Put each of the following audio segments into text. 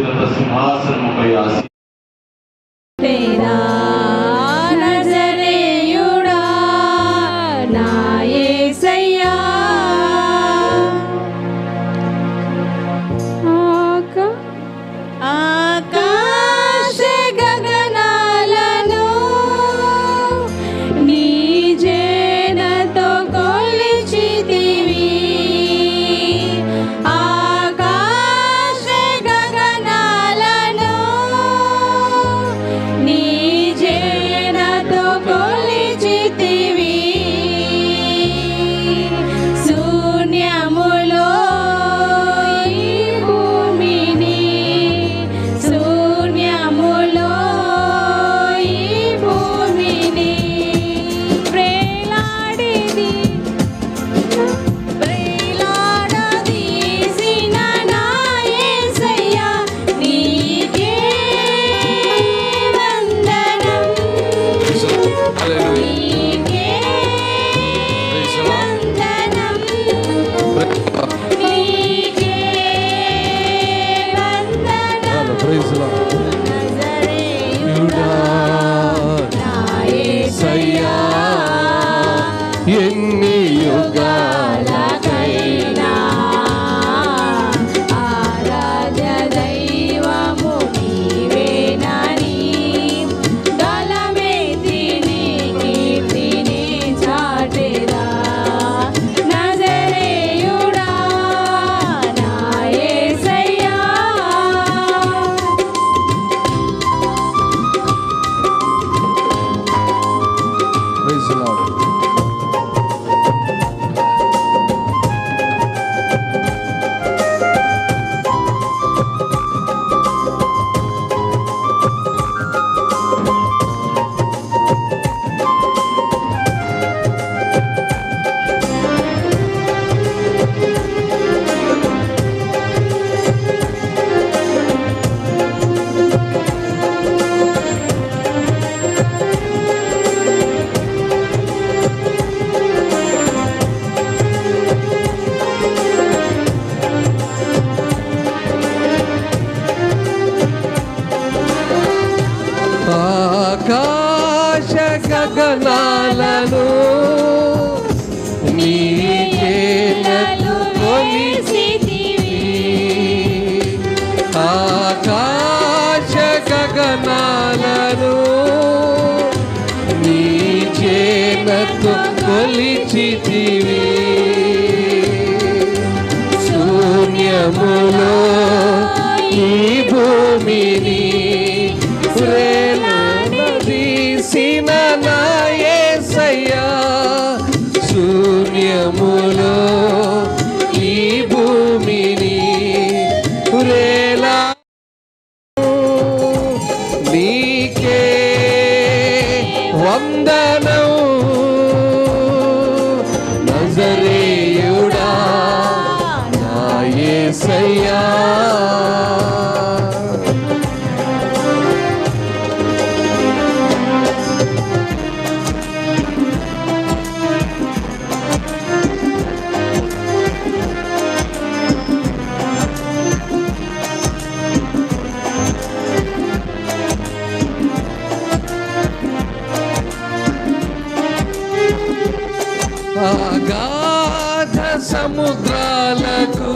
అత్యున్నత సింహాసనముపై ఆసీనుడైన నజరేయుడా నా యేసయ్యా, ఆకాశ గగనాలను నీ జేనతో కొలిచితివి, ఆకాశ గగనాలను నీ జేనతో కొలిచితివి, శూన్యములో ఈ భూమిని, శూన్యములో ఈ భూమిని వ్రేలాడదీసిన నా యేసయ్యా, నీకే వందనం, నీకే వందనం, నీకే వందనం. నజరేయుడా నా యేసయ్యా, ఎన్ని యుగాలకైనా ఆరాధ్య దైవము నీవేనని గలమెత్తి నీ కీర్తిని చాటెదా, నజరేయుడా నా యేసయ్యా. Praise lord. ఆకాశ గగనాలను నీ జేనతో కొలిచితివి, ఆకాశ గగనాలను నీ జేనతో కొలిచితివి, శూన్యములో ఈ భూమిని వ్రేలాడదీసిన నా యేసయ్యా, శూన్యములో ఈ భూమిని వ్రేలా నీకే వందనం, నజరేయుడా నా యేసయ్యా. అగాధ సముద్రాలకు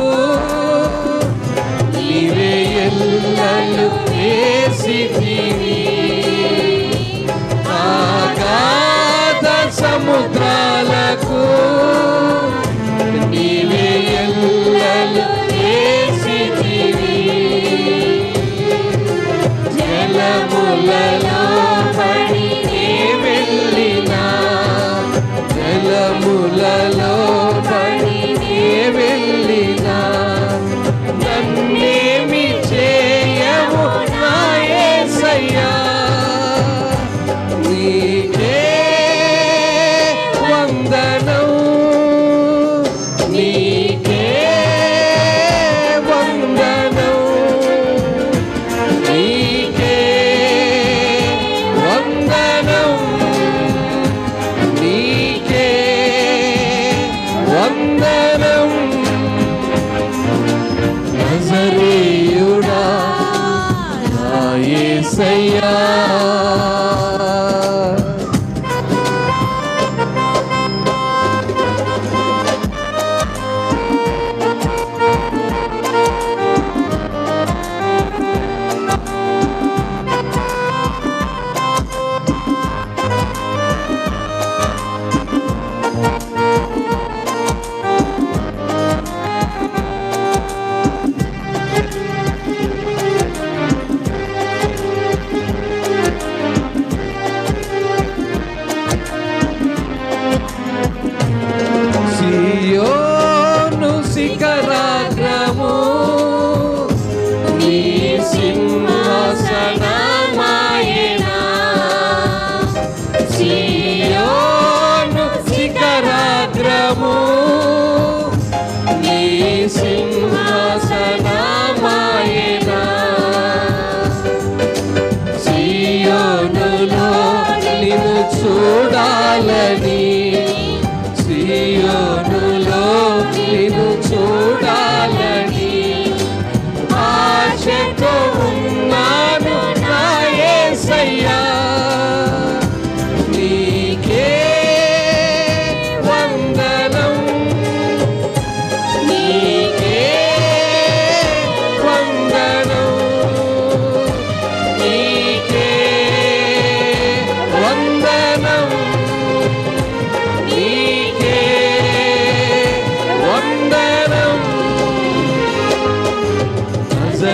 నీవే ఎల్లలు వేసితివి, అగాధ సముద్రాలకు నీవే ఎల్లలు వేసితివి, జలములలో పడి నే వెళ్ళినా, జలములలో పడి నే వెళ్ళినా, నన్నేమి చేయవు నా యేసయ్యా, నీకే వందనం,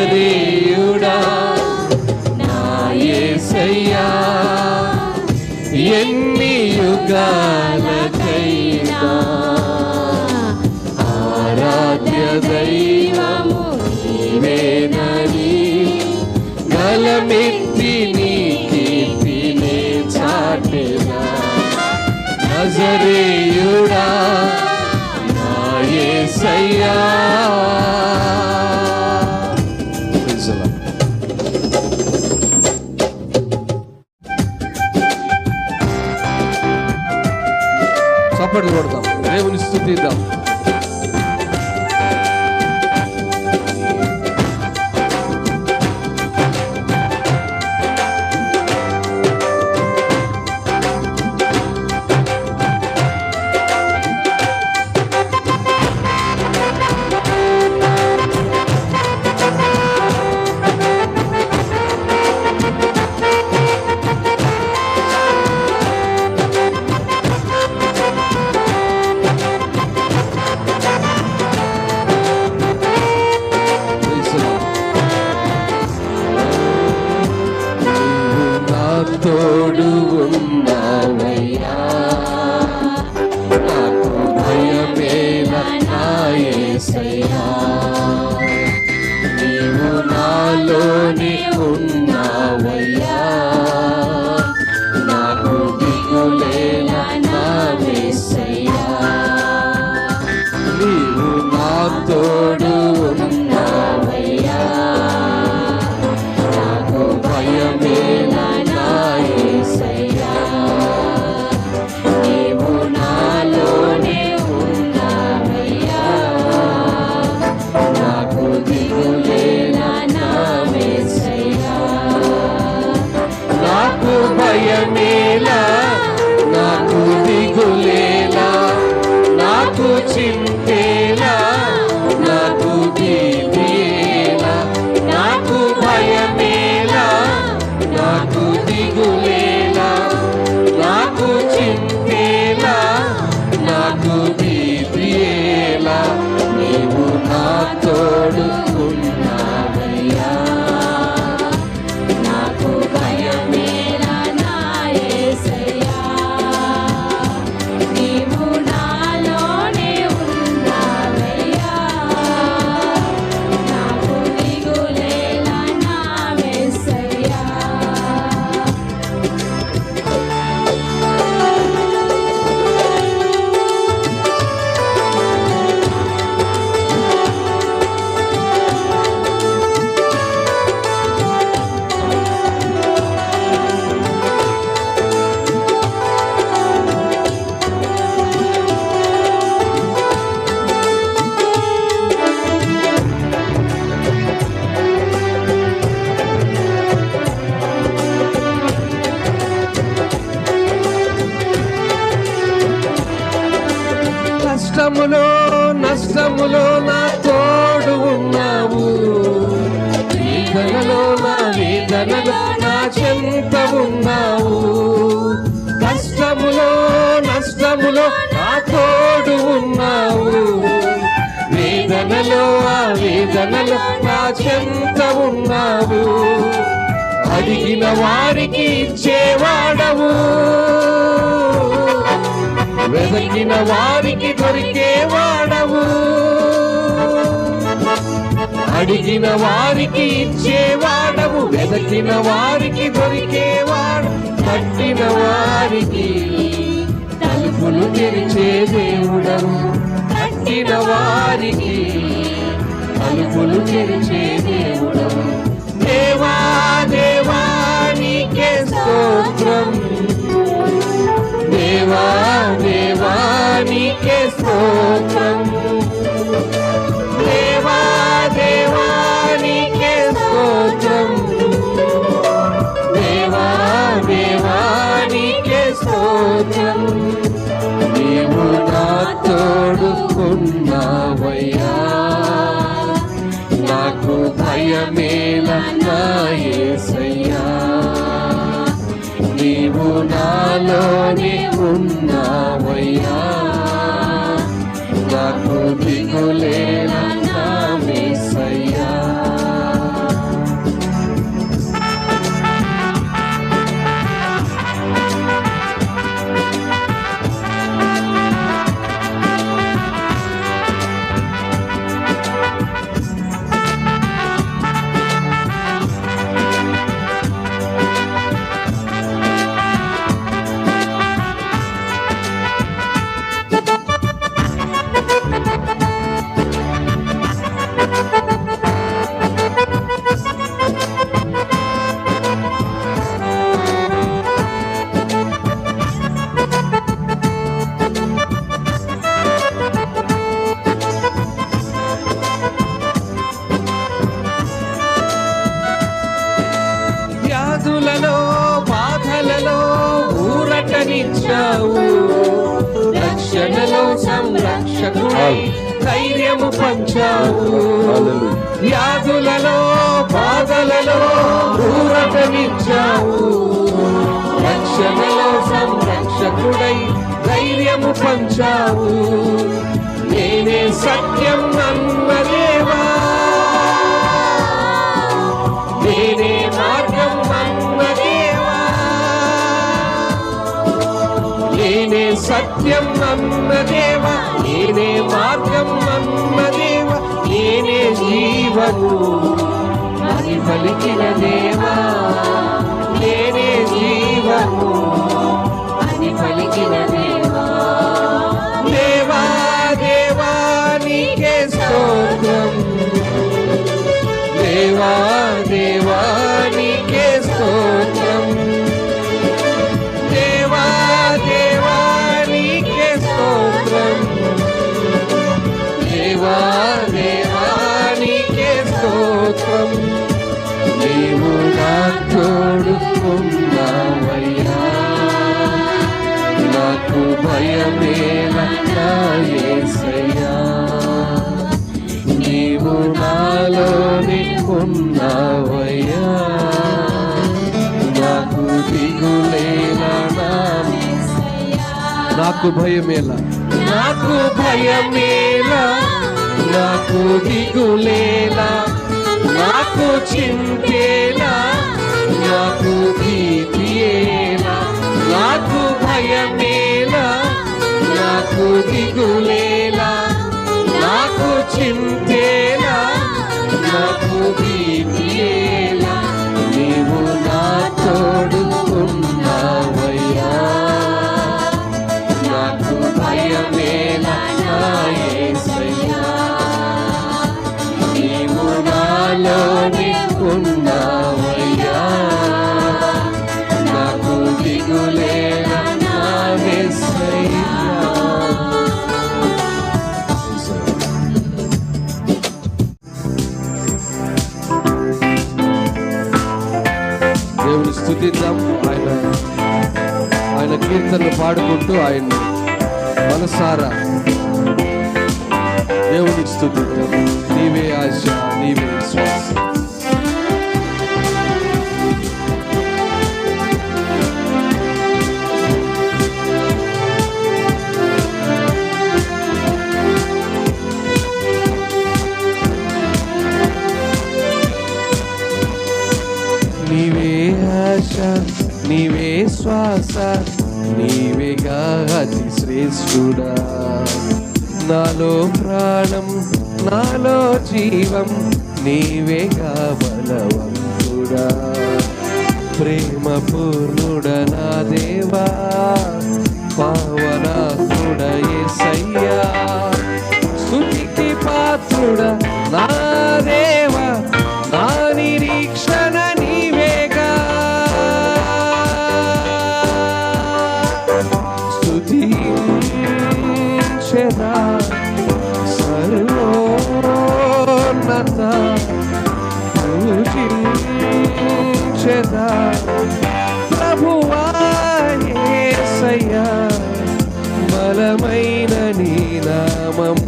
నజరేయుడా నా యేసయ్యా ఎన్ని యుగాలకైనా ఆరాధ్య దైవము నీవేనని గలమెత్తి నీ కీర్తినే చాటెదా నజరేయుడా నా యేసయ్యా. చప్పట్లు కొడతాం, దేవుని స్తుతిద్దాం. తోడు ఉన్నావయ్యా నాకు భయమేల నా యేసయ్యా నీవు నాలోనే ఉన్నావయ్యా నాకు దిగులేల నా యేసయ్యా నీవు నా తోడు ఉన్నావయ్యా నాకు భయమేల నీవు నాలోనే ఉన్నావయ్యా నాకు దిగులేలా నా యేసయ్యా నాకు భయమేలా నాకు దిగులేలా నాకు చింతేలా నాకు భీతియేలా నాకు భయమేలా నాకు దిగులేలా నాకు చింతేలా నాకు భీతియేలా నీవు నా తోడు ఉన్నావయ్యా నాకు భయమేలా నా యేసయ్యా నీవు నాలోనే ఉన్నావయ్యా నాకు దిగులేలా నా యేసయ్యా. కష్టములో నష్టములో నా తోడు ఉన్నావు వేదనలో నా వేదనలో నా చెంత ఉన్నావు కష్టములో నష్టములో నా తోడు ఉన్నావు వేదనలో ఆ వేదనలో నా చెంత ఉన్నావు అడిగిన వారికి ఇచ్చేవాడవు వెదకిన వారికి దొరికేవాడవు అడిగిన వారికి ఇచ్చేవాడవు వెదకిన వారికి దొరికేవాడు తట్టిన వారికి తలుపులు తెరిచే దేవుడవు తట్టిన వారికి తలుపులు తెరిచే దేవుడవు దేవా దేవా నీకే స్తోత్రం దేవా దేవా నీకే స్తోత్రం దేవా దేవా నీకే స్తోత్రం దేవా దేవా నీకే స్తోత్రం నీవు నా తోడు ఉన్నావయ్యా నాకు భయమేల నా యేసయ్యా నీవు నాలోనే ఉన్నావయ్యా నాకు దిగులేల నా యేసయ్యా ధైర్యము పంచావు. వ్యాధులలో బాధలలో ఊరటనిచ్చావు. రక్షణలో సంరక్షకుడై ధైర్యము పంచావు. నేనే సత్యం అన్న దేవా, నేనే మార్గం అన్న దేవా, నేనే సత్యం అన్న దేవా, నేనే మార్గం అన్న దేవా, నేనే జీవము అని పలికిన దేవా, నేనే జీవము అని పలికిన దేవా. దేవా దేవా నీకే స్తోత్రం, దేవా దేవా నీకే స్తోత్రం, దేవా దేవా నీకే స్తోత్రం, దేవా దేవా నీకే స్తోత్రం. నీవు నా తోడు ఉన్నావయ్యా, నాకు భయమేలా నా యేసయ్యా. నీవు నాలోని ఉన్నావయ్యా, నాకు దిగులేలా నా నాకు భయమేలా, నాకు భయమేలా, నాకు దిగులేలా, నాకు చింతేలా, నాకు భీతియేలా, నాకు భయమేలా, నాకు దిగులేలా, నాకు చింతేలా, నాకు భీతియేలా. నీవు నా తోడు ఉన్నావయ్యా, నాకు భయమేలా నా యేసయ్యా. నీవు నాలోని ఉన్నావయ్యా, నాకు దిగులేలా నా యేసయ్యా. దేవుని స్తుతిద్దాం. ఆయన కీర్తనలు పాడుకుంటూ ఆయన మనసారా దేవుని స్తుతిద్దాం. నీవే ఆశ, నీవే విశ్వాస. నీవే ఆశ, నీవే శ్వాస, నీవేగా అతి శ్రేష్ఠుడా. నాలో ప్రాణం, నాలో జీవం, నీవేగా బలవంతుడా. ప్రేమ పూర్ణుడా నా దేవా, పావనాత్ముడా యేసయ్యా. స్తుతికి పాత్రుడా నా దేవా, నా నిరీక్షణ నీవేగా. స్తుతించెదా సర్వోన్నత, పూజించెదా ప్రభువా యేసయ్యా. బలమైన నీ నామం,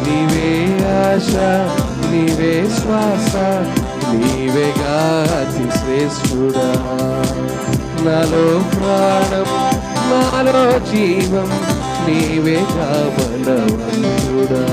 నీవే ఆశ, నీవే శ్వాస, నీవేగా అతి శ్రేష్ఠుడా. నాలో ప్రాణం, నాలో జీవం, నీవేగా బలవంతుడా.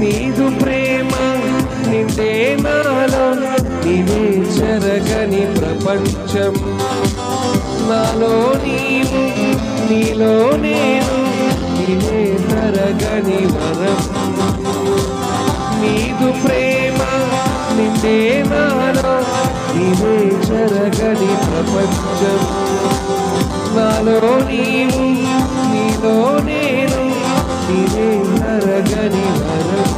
నీదు ప్రేమ నిండే నాలో, నీవే చెరగని ప్రపంచం. నాలో నీవు, నీలో నేను, నీవే తరగని వరం. నీదు ప్రేమ నిండే నాలో, నీవే చెరగని ప్రపంచం. నాలో నీవు, నీలో నేను, నీవే తరగని వరం.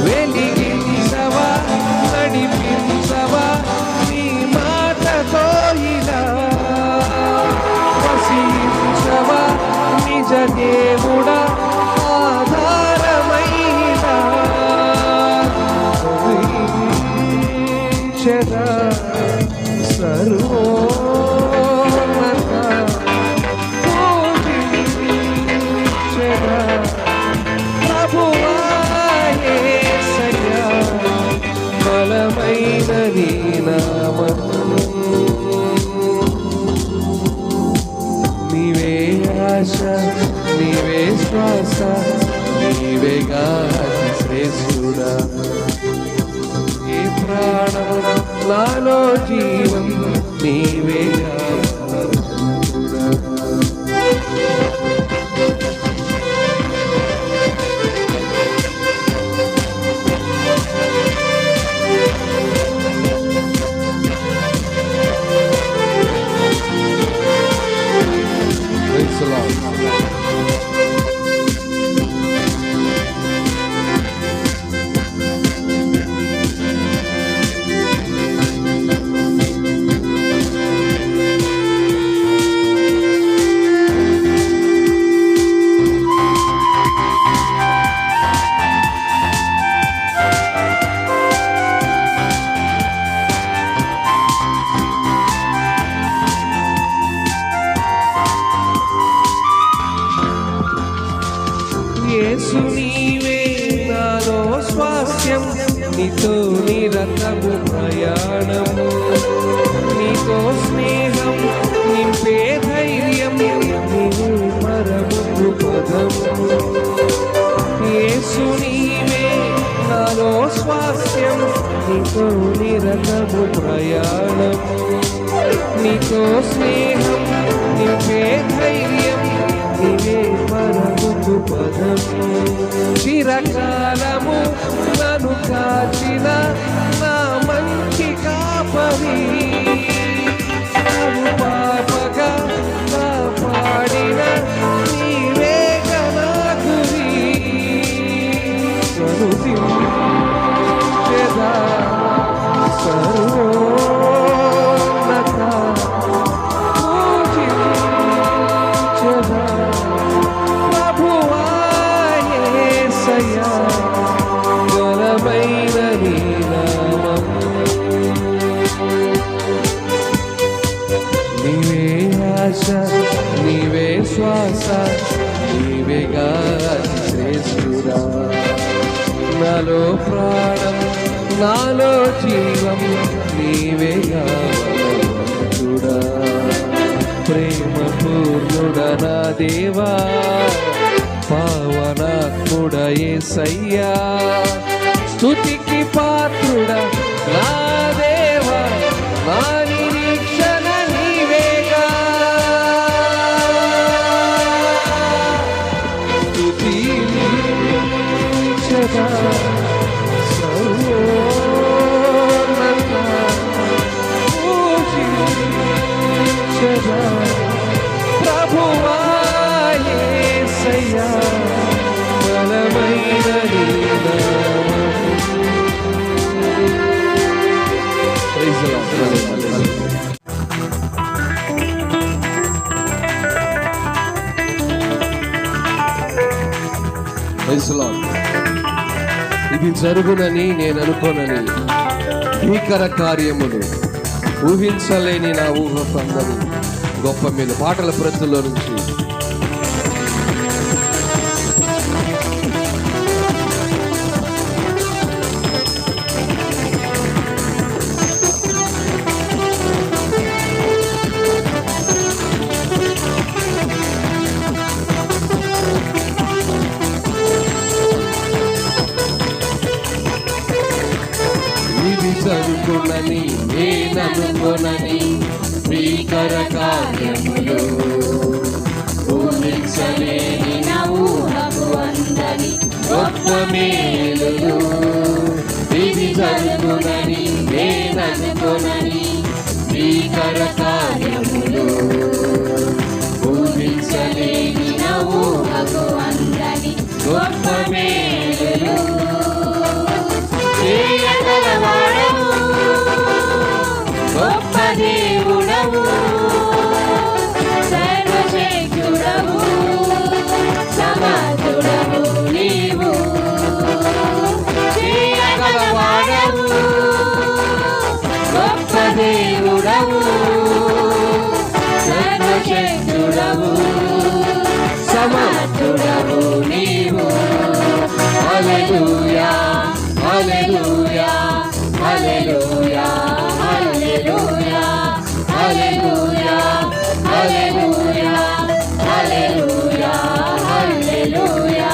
వెలిగించవా నీతో స్నేహం నింపే ధైర్యం నీవే మరొక పదం చిరకాలము నన్ను కాచిన నా మంచి కాపరి నన్ను పాపగా కాపాడిన నీవే నా గురి కనుదించెదా సర్వోన్నత పూజించెదా ప్రభువా యేసయ్యా ఘనమైన నీ నామం నీవే ఆశ నీవే శ్వాస నీవేగా శ్రేష్ఠుడా నాలో ప్రాణం నాలో జీవం నీవేగా బలవంతుడా ప్రేమ పూర్ణుడా నా దేవా పావనాత్ముడా యేసయ్యా స్తుతికి పాత్రుడా నా దేవా నా నిరీక్షణ నీవేగా స్తుతించెదా సర్వోన్నత పూజించెదా ప్రభువా యేసయ్యా బలమైన నీ నామం. Praise the Lord. Praise the Lord. ఇది జరుగునని నేను అనుకోనని భీకర కార్యములు ఊహించలేని నా ఊహ పొందని గొప్ప మీద పాటల ప్రతుల్లో నుంచి జరుగునని నేననుకొనని భీకర కార్యములు ఊహించలేని నా ఊహకు అందని గొప్ప మేలులు ఇది జరుగునని నేననుకొనని భీకర కార్యములు ఊహించలేని నా ఊహకు అందని గొప్ప మేలులు చేయగలవాడవు గొప్ప దేవుడవు సర్వశక్తుడవు సమర్థుడవు నీవు చేయగలవాడవు గొప్ప దేవుడవు సర్వశక్తుడవు సమర్థుడవు నీవు హల్లెలూయా హల్లెలూయా హల్లెలూయా హల్లెలూయా హల్లెలూయా హల్లెలూయా హల్లెలూయా హల్లెలూయా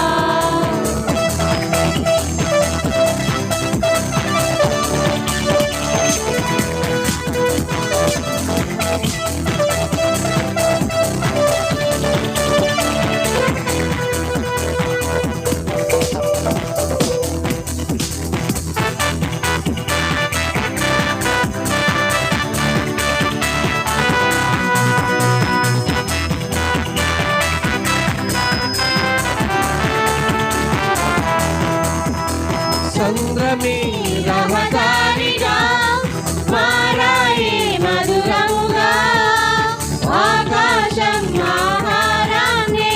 సంద్రమే రహదారిగా మారాయి మధురముగా ఆకాశం ఆహారాన్ని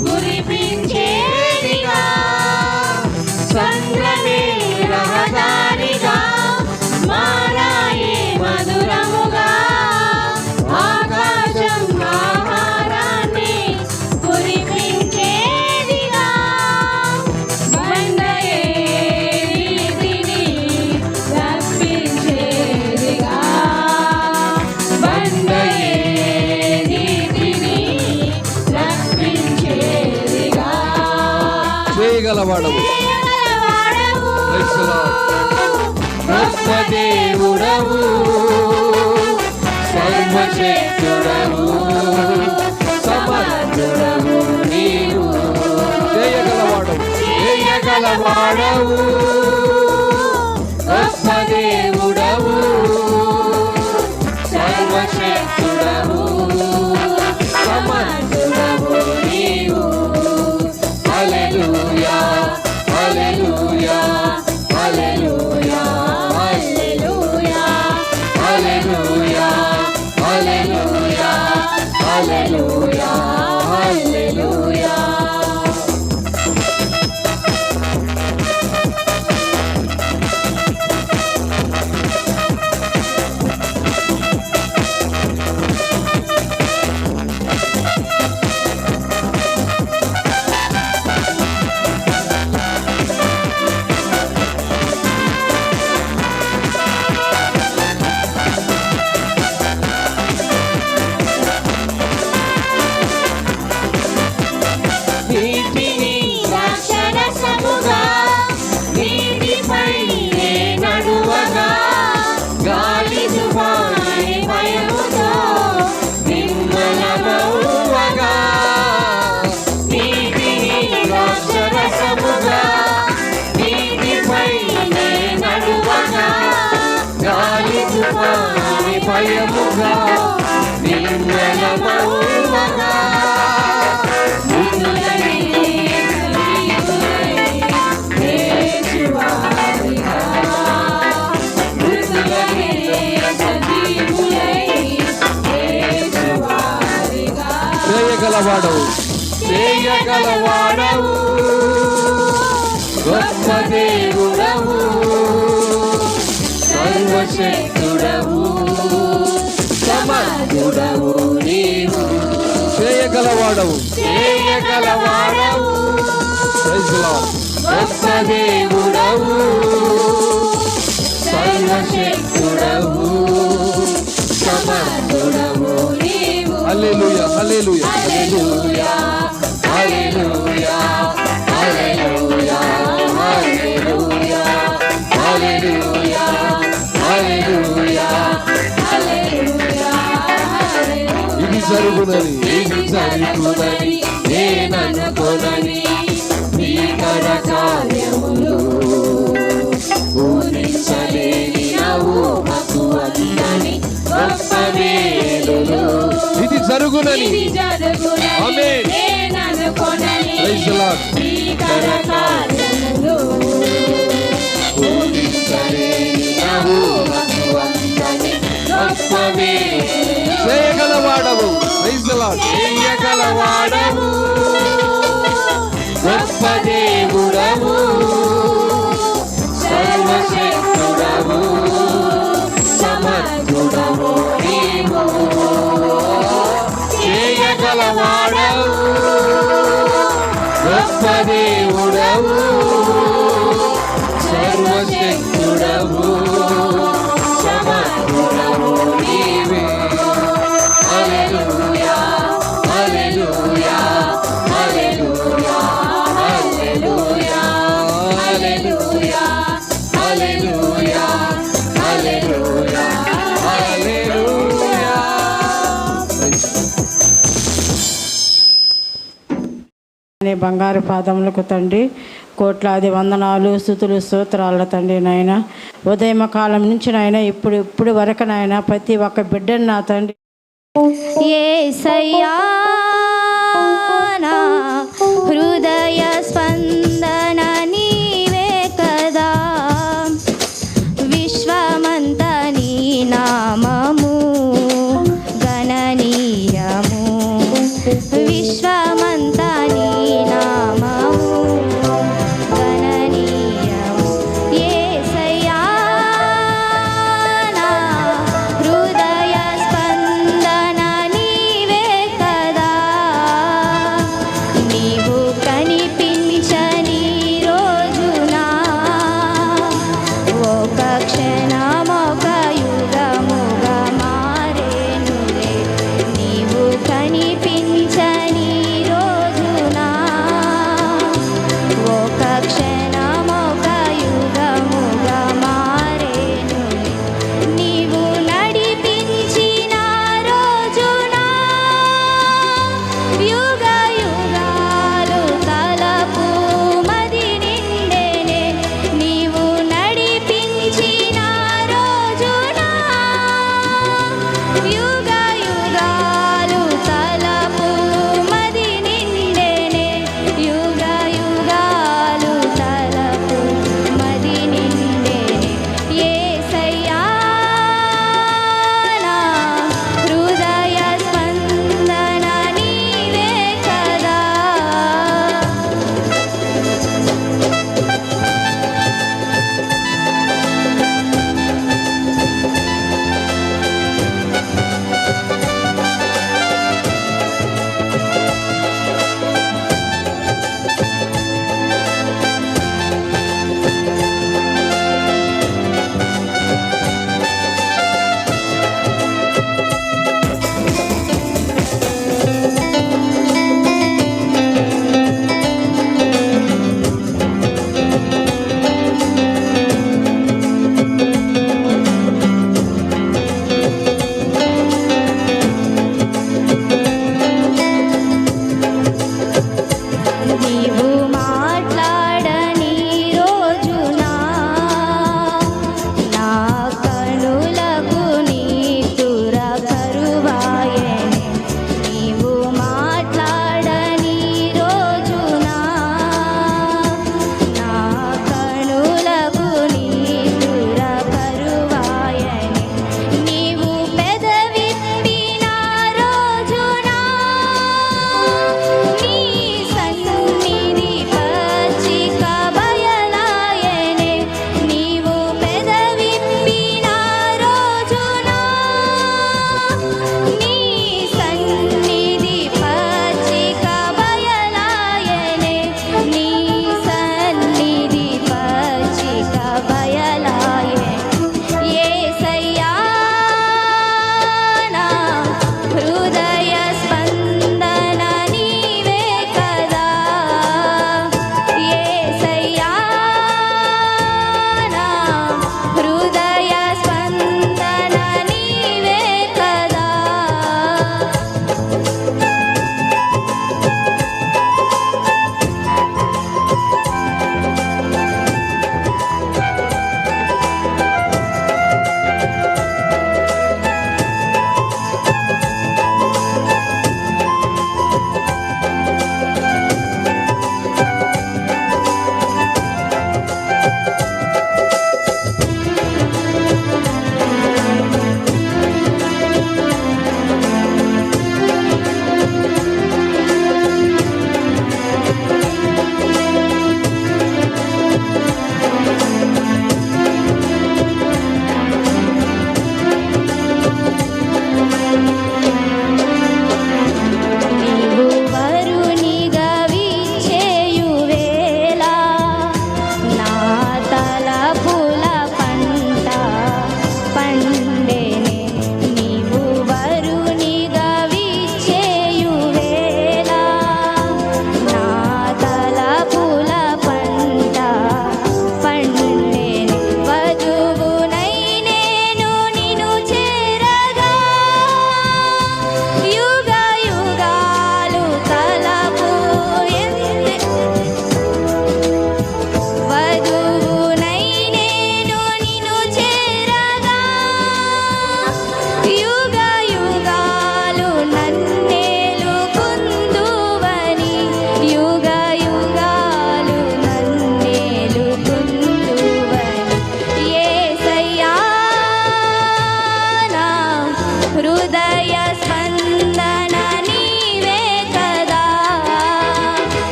కురిపించేదిగా సంద్రమే రహదారిగా మారాయి మధురముగా ఆకాశం ఆహారాన్ని కురిపించేదిగా బండయే నీతిని రప్పించేదిగా బండయే నీతిని రప్పించేదిగా చేయగలవాడవు Praise the Lord. గొప్ప దేవుడవు సర్వ సర్వశక్తుడవు సమర్థుడవు నీవు చేయగలవాడవు గొప్ప దేవుడవు సర్వశక్తుడవు సమర్థుడవు నీవు హల్లెలూయా హల్లెలూయా హల్లెలూయా హల్లెలూయా హల్లెలూయా హల్లెలూయా హల్లెలూయా హల్లెలూయా. ద్రాక్షరసముగా నీటిపై నడువగా గాలి తుఫాను భయముతో నిమ్మలమౌవగా నీటిని ద్రాక్షరసముగా నీటిపై నడువగా గాలి తుఫాను భయముగా నిమ్మలమౌవగా చేయగలవాడవు గొప్ప దేవుడవు సర్వశక్తుడవు సమర్థుడవు నీవు చేయగలవాడవు గొప్ప దేవుడవు సర్వశక్తుడవు సమర్థుడవు నీవు హల్లెలూయా హల్లెలూయా హల్లెలూయా హల్లెలూయా హల్లెలూయా హల్లెలూయా హల్లెలూయా హల్లెలూయా హల్లెలూయా. ఇది జరుగునని నేననుకొనని భీకర కార్యములు ఊహించలేని నా ఊహకు అందని గొప్ప మేలులు ఇది జరుగునని ఆమేన్ నేననుకొనని భీకర కార్యములు ఊహించలేని నా ఊహకు అందని గొప్ప మేలులు చేయగలవాడవు చేయగలవాడవు గొప్ప దేవుడవు సర్వశక్తుడవు సమర్థుడవు నీవు చేయగలవాడవు గొప్ప దేవుడవు సర్వశక్తుడవు సమర్థుడవు నీవే. హల్లెలూయా హల్లెలూయా హల్లెలూయా హల్లెలూయా హల్లెలూయా హల్లెలూయా హల్లెలూయా హల్లెలూయా. నీ బంగారు పాదములకు తండ్రి కోట్లాది వందనాలు స్తుతులు స్తోత్రాల తండ్రి నాయన ఉదయం కాలం నుంచి నాయన ఇప్పుడు వరకు నాయన ప్రతి ఒక్క బిడ్డను నా తండ్రి యేసయ్యా నా హృదయ స్పందన నీవే కదా విశ్వమంత నీ నామము గణనీయము విశ్వమంత నీ నామము గణనీయము యేసయ్యా నా హృదయ స్పందన నీవే కదా నీవు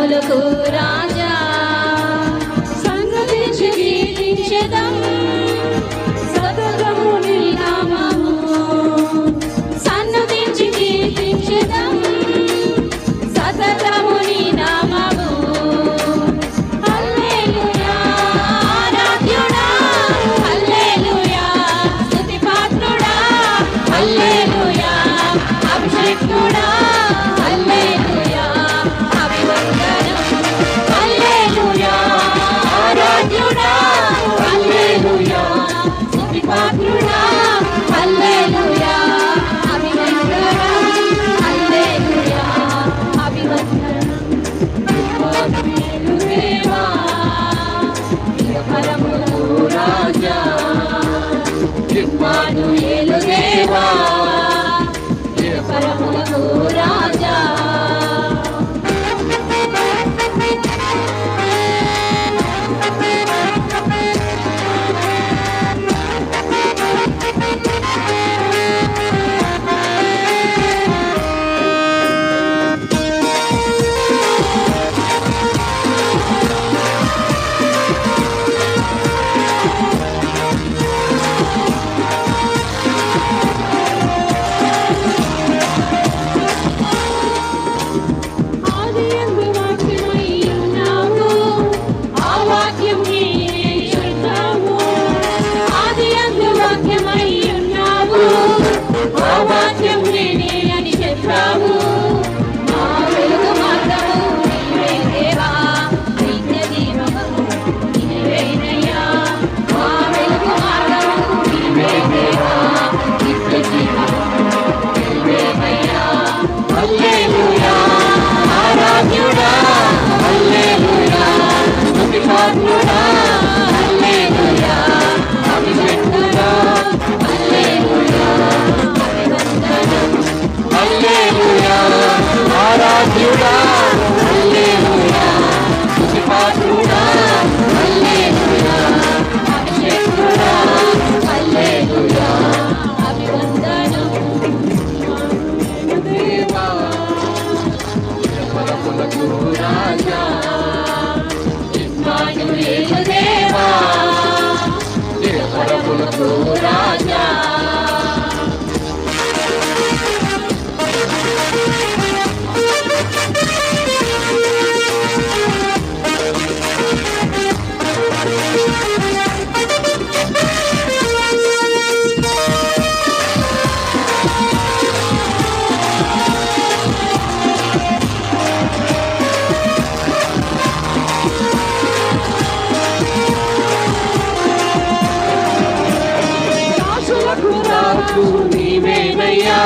పరములకు రాజా సన్నతించి కీర్తించెదం సతతము నీ నామము సన్నతించి కీర్తించెదం సతతము నీ నామము హల్లెలూయా ఆరాధ్యుడా హల్లెలూయా స్తుతి పాత్రుడా హల్లెలూయా అభిషేకుడా హల్లెలూయా అభివందనం హల్లెలూయా ఆరాధ్యుడా హల్లెలూయా స్తుతి పాత్రుడా హల్లెలూయా అభివందనం హల్లెలూయా అభివందనం ఇమ్మానుయేలు దేవా పరములకు రాజా ఇమ్మానుయేలు దేవా పరములకు రాజా ఆదియందు వాక్యమై ఉన్నావు ఆ వాక్యం నీవే చెప్పావు ఆదియందు వాక్యమై ఉన్నావు ఆ వాక్యం నేనే అని చెప్పావు మా వెలుగు మార్గము నీవే దేవా నిత్య దీపము నీవేనయ్యా మా వెలుగు మార్గము నీవే దేవా నిత్య జీవము నీవేనయ్యా హల్లెలూయా ఆరాధ్యుడా హల్లెలూయా స్తుతి పాత్రుడా హల్లెలూయా అభిషేకుడా హల్లెలూయా అభివందనం హల్లెలూయా ఆరాధ్యుడా హల్లెలూయా స్తుతి పాత్రుడా హల్లెలూయా అభిషేకుడా హల్లెలూయా అభివందనం దేవా పరములకు రాజా ఇమ్మానుయేలు దేవా పరములకు రాజా రాజులకు రాజు నీవేనయ్యా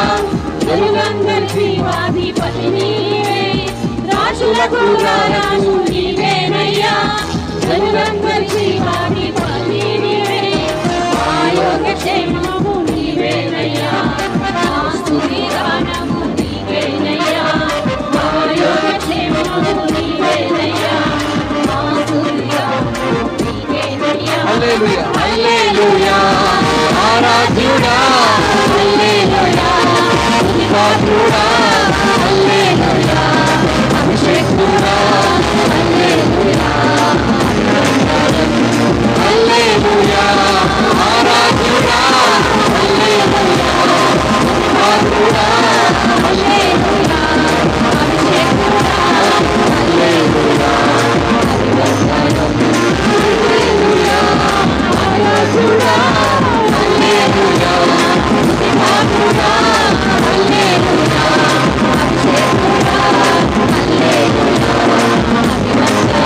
వెలుగందరికీ అధిపతి నీవే రాజులకు రాజు నీవేనయ్యా వెలుగందరికీ అధిపతి నీవే మా యోగక్షేమము నీవేనయ్యా మా స్తుతి గానము నీవేనయ్యా మా యోగక్షేమము నీవేనయ్యా మా స్తుతి గానము నీవేనయ్యా హల్లెలూయా హల్లెలూయా ఆరాధ్యుడా హల్లెలూయా స్తుతి పాత్రుడా హల్లెలూయా అభిషేకుడా హల్లెలూయా హల్లెలూయా ఆరాధ్యుడా హల్లెలూయా స్తుతి పాత్రుడా హల్లెలూయా అభిషేకుడా హల్లెలూయా అభివందనం హల్లెలూయా ఆరాధ్యుడా హల్లెలూయా స్తుతి పాత్రుడా హల్లెలూయా అభిషేకుడా హల్లెలూయా అభివందనం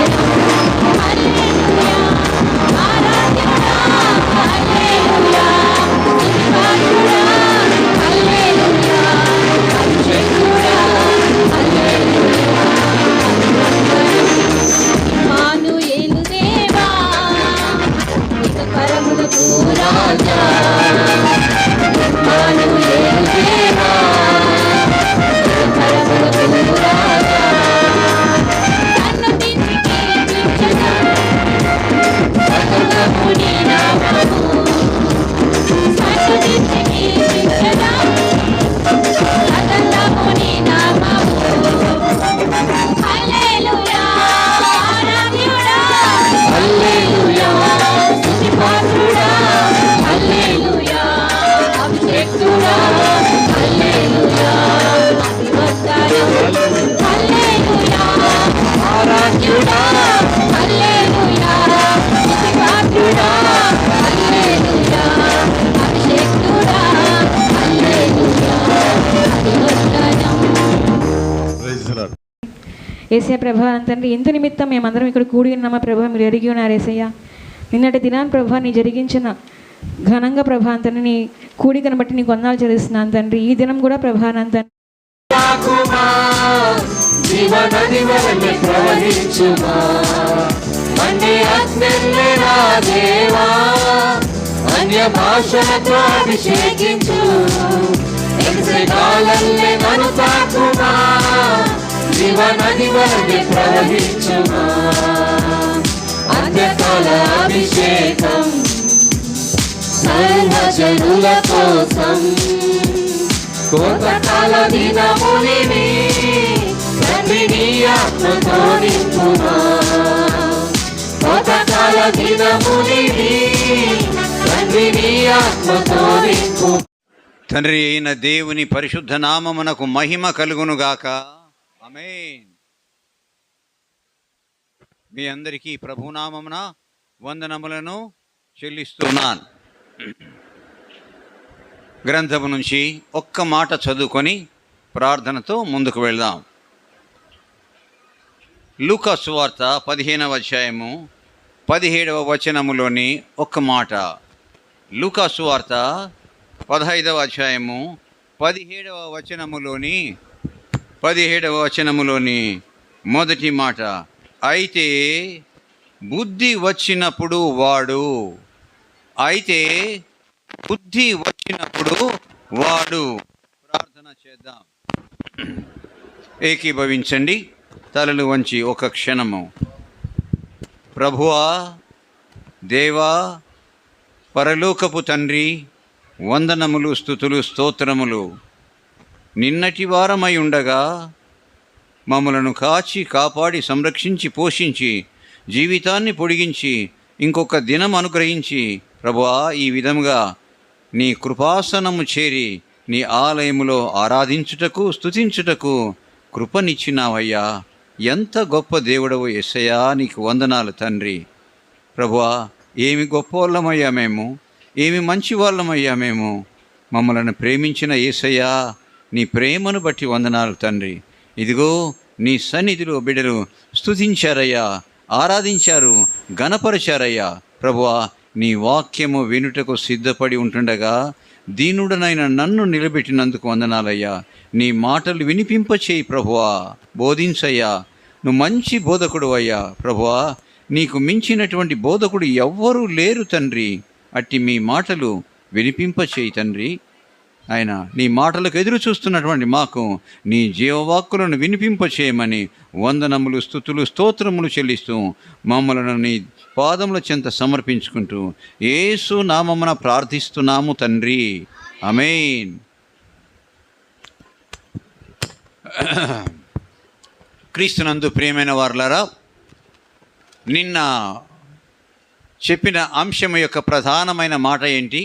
ఏసయ్య ప్రభా తండ్రి ఇందు నిమిత్తం మేమందరం ఇక్కడ కూడి ఉన్నామా ప్రభా, మీరు ఎరిగి ఉన్నారు ఏసయ్య. నిన్నటి దినాన్ని ప్రభా నీ జరిగించిన ఘనంగా ప్రభా తండ్రి నీ కూడికను బట్టి నీకు వందనాలు చెల్లిస్తున్నాను తండ్రి. ఈ దినం కూడా ప్రభా తండ్రి జీవనది వలె ప్రవహించుమా, మండే అగ్నిల్లే నా దేవా, అన్య భాషలతో అభిషేకించు, ఎగసిగాలల్లే నన్ను తాకుమా, జీవనది వలె ప్రవహించుమా, అంత్యకాల అభిషేకం సర్వజనుల కోసం, కోతకాల దినములిని తండ్రి నీ ఆత్మతో నింపుమా, కోతకాల దినములిని తండ్రి నీ ఆత్మతో నింపు. తండ్రి అయిన దేవుని పరిశుద్ధ నామమునకు మహిమ కలుగునుగాక. ఆమేన్. మీ అందరికీ ప్రభునామమున వందనములను చెల్లిస్తున్నాను. గ్రంథము నుంచి ఒక్క మాట చదువుకొని ప్రార్థనతో ముందుకు వెళ్దాం. లూకా సువార్త 15వ అధ్యాయము 17వ వచనములోని ఒక్క మాట. లూకా సువార్త 15వ అధ్యాయము 17వ వచనములోని మొదటి మాట. అయితే బుద్ధి వచ్చినప్పుడు వాడు ప్రార్థన చేద్దాం. ఏకీభవించండి, తలలు వంచి ఒక క్షణము. ప్రభువా, దేవా, పరలోకపు తండ్రి, వందనములు, స్తుతులు, స్తోత్రములు. నిన్నటి వారమై ఉండగా మమ్మలను కాచి కాపాడి సంరక్షించి పోషించి జీవితాన్ని పొడిగించి ఇంకొక దినం అనుగ్రహించి ప్రభువా ఈ విధముగా నీ కృపాసనము చేరి నీ ఆలయములో ఆరాధించుటకు స్తుతించుటకు కృపనిచ్చినావయ్యా. ఎంత గొప్ప దేవుడవు యేసయ్యా, నీకు వందనాలు తండ్రి. ప్రభువా, ఏమి గొప్ప వాళ్ళమయ్యా మేము, ఏమి మంచి వాళ్ళమయ్యా మేము. మమ్మలను ప్రేమించిన యేసయ్యా, నీ ప్రేమను బట్టి వందనాలు తండ్రి. ఇదిగో నీ సన్నిధిలో బిడ్డలు స్తుతించారయ్యా, ఆరాధించారు, గణపరిచారయ్యా. ప్రభువా, నీ వాక్యము వినుటకు సిద్ధపడి ఉంటుండగా దీనుడనైన నన్ను నిలబెట్టినందుకు వందనాలయ్యా. నీ మాటలు వినిపింపచేయి ప్రభువా, బోధించయ్యా. నువ్వు మంచి బోధకుడు అయ్యా ప్రభువా, నీకు మించినటువంటి బోధకుడు ఎవ్వరూ లేరు తండ్రి. అట్టి మీ మాటలు వినిపింపచేయి తండ్రి. ఆయన నీ మాటలకు ఎదురు చూస్తున్నటువంటి మాకు నీ జీవవాక్కులను వినిపింపచేయమని వందనములు, స్తుతులు, స్తోత్రములు చెల్లిస్తూ మమ్మలను నీ పాదముల చెంత సమర్పించుకుంటూ యేసు నామమున ప్రార్థిస్తున్నాము తండ్రి. ఆమేన్. క్రీస్తునందు ప్రియమైన వారలారా, నిన్న చెప్పిన అంశం యొక్క ప్రధానమైన మాట ఏంటి?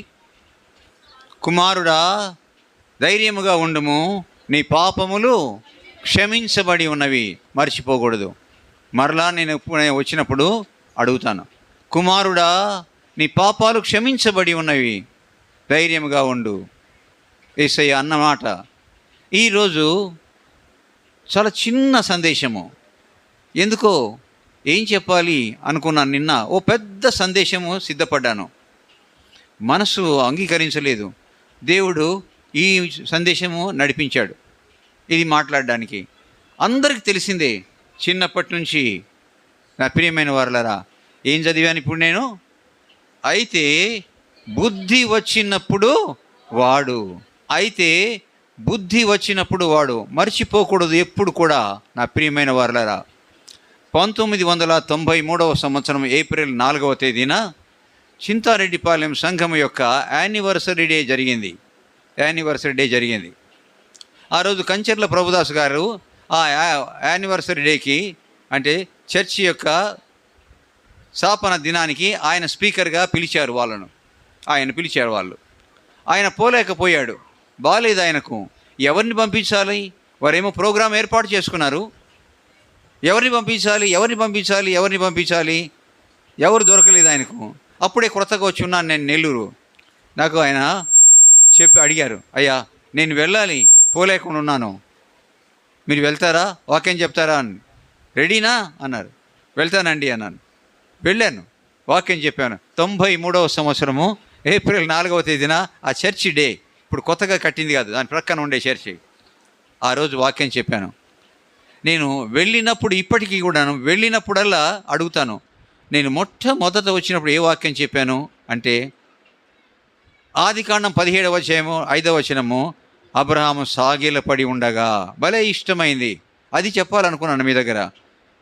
కుమారుడా, ధైర్యముగా ఉండుము, నీ పాపములు క్షమించబడి ఉన్నవి. మర్చిపోకూడదు. మరలా నేను వచ్చినప్పుడు అడుగుతాను, కుమారుడా, నీ పాపాలు క్షమించబడి ఉన్నవి, ధైర్యముగా ఉండు. యేసయ్య అన్నమాట. ఈరోజు చాలా చిన్న సందేశము. ఎందుకో ఏం చెప్పాలి అనుకున్నాను. నిన్న ఓ పెద్ద సందేశము సిద్ధపడ్డాను, మనసు అంగీకరించలేదు. దేవుడు ఈ సందేశము నడిపించాడు ఇది మాట్లాడడానికి. అందరికి తెలిసిందే చిన్నప్పటి నుంచి. నా ప్రియమైన వారలారా, ఏం చదివాను ఇప్పుడు నేను? అయితే బుద్ధి వచ్చినప్పుడు వాడు. మర్చిపోకూడదు ఎప్పుడు కూడా నా ప్రియమైన వారలారా. 1993వ సంవత్సరం ఏప్రిల్ 4వ తేదీన చింతారెడ్డిపాలెం సంఘం యొక్క యానివర్సరీ డే జరిగింది. ఆ రోజు కంచెర్ల ప్రభుదాస్ గారు ఆ యానివర్సరీ డేకి, అంటే చర్చి యొక్క స్థాపన దినానికి ఆయన స్పీకర్గా పిలిచారు వాళ్ళు. ఆయన పోలేకపోయాడు, బాలేదు ఆయనకు. ఎవరిని పంపించాలి? వారేమో ప్రోగ్రాం ఏర్పాటు చేసుకున్నారు. ఎవరిని పంపించాలి? ఎవరు దొరకలేదు ఆయనకు. అప్పుడే కొత్తగా వచ్చి ఉన్నాను నేను నెల్లూరు. నాకు ఆయన అడిగారు, అయ్యా నేను వెళ్ళాలి, పోలేకుండా ఉన్నాను, మీరు వెళ్తారా, వాక్యం చెప్తారా అని. రెడీనా అన్నారు. వెళ్తానండి అన్నాను. వెళ్ళాను, వాక్యం చెప్పాను. 93వ సంవత్సరము ఏప్రిల్ 4వ తేదీన ఆ చర్చి డే, ఇప్పుడు కొత్తగా కట్టింది కాదు, దాని ప్రక్కన ఉండే చర్చి. ఆ రోజు వాక్యం చెప్పాను. నేను వెళ్ళినప్పుడు, ఇప్పటికీ కూడాను వెళ్ళినప్పుడల్లా అడుగుతాను, నేను మొట్టమొదట వచ్చినప్పుడు ఏ వాక్యం చెప్పాను అంటే, ఆదికాండం 17వ అధ్యాయము 5వ వచనము, అబ్రహాము సాగిలపడి ఉండగా. భలే ఇష్టమైంది, అది చెప్పాలనుకున్నాను మీ దగ్గర.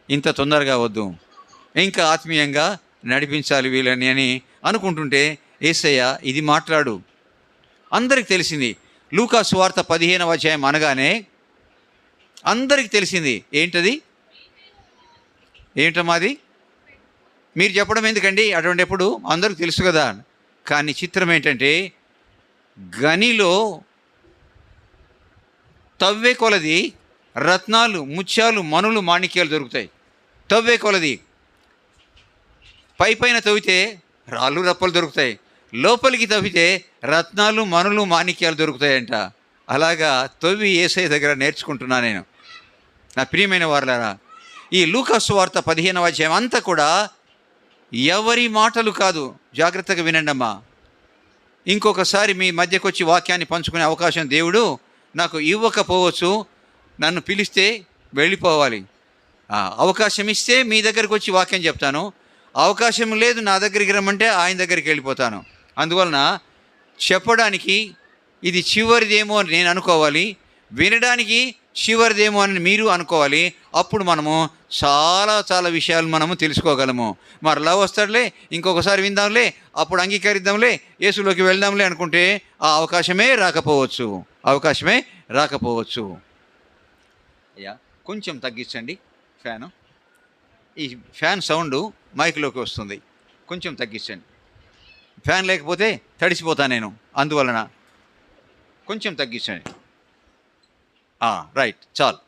ఇంత తొందరగా వద్దు, ఇంకా ఆత్మీయంగా నడిపించాలి వీళ్ళని అని అనుకుంటుంటే, యేసయ్య ఇది మాట్లాడు. అందరికి తెలిసింది. లూకా సువార్త 15వ అధ్యాయం అనగానే అందరికి తెలిసింది. ఏంటమ్మాది మీరు చెప్పడం ఎందుకండి, అటువంటిప్పుడు అందరికి తెలుసు కదా. కానీ చిత్రం ఏంటంటే, గనిలో తవ్వే కొలది రత్నాలు, ముత్యాలు, మనులు, మాణిక్యాలు దొరుకుతాయి. తవ్వే కొలది పైన తవ్వితే రాళ్ళు రప్పలు దొరుకుతాయి, లోపలికి తవ్వితే రత్నాలు, మనులు, మాణిక్యాలు దొరుకుతాయంట. అలాగా తవ్వి యేసయ్య దగ్గర నేర్చుకుంటున్నా నేను. నా ప్రియమైన వారలారా, ఈ లూకా సువార్త 15వ అధ్యాయం అంతా కూడా ఎవరి మాటలు కాదు. జాగ్రత్తగా వినండమ్మా. ఇంకొకసారి మీ మధ్యకు వచ్చి వాక్యాన్ని పంచుకునే అవకాశం దేవుడు నాకు ఇవ్వకపోవచ్చు. నన్ను పిలిస్తే వెళ్ళిపోవాలి. అవకాశం ఇస్తే మీ దగ్గరికి వచ్చి వాక్యం చెప్తాను. అవకాశం లేదు, నా దగ్గరికి రమ్మంటే ఆయన దగ్గరికి వెళ్ళిపోతాను. అందువలన చెప్పడానికి ఇది చివరిదేమో అని నేను అనుకోవాలి, వినడానికి చివరిదేమో అని మీరు అనుకోవాలి. అప్పుడు మనము చాలా విషయాలు మనము తెలుసుకోగలము. మరలా వస్తాడులే, ఇంకొకసారి విందాంలే, అప్పుడు అంగీకరిద్దాంలే, యేసులోకి వెళ్దాంలే అనుకుంటే ఆ అవకాశమే రాకపోవచ్చు. అయ్యా కొంచెం తగ్గించండి ఫ్యాను. ఈ ఫ్యాన్ సౌండ్ మైక్లోకి వస్తుంది, కొంచెం తగ్గించండి. ఫ్యాన్ లేకపోతే తడిసిపోతా నేను, అందువలన కొంచెం తగ్గించండి. రైట్, చాలు.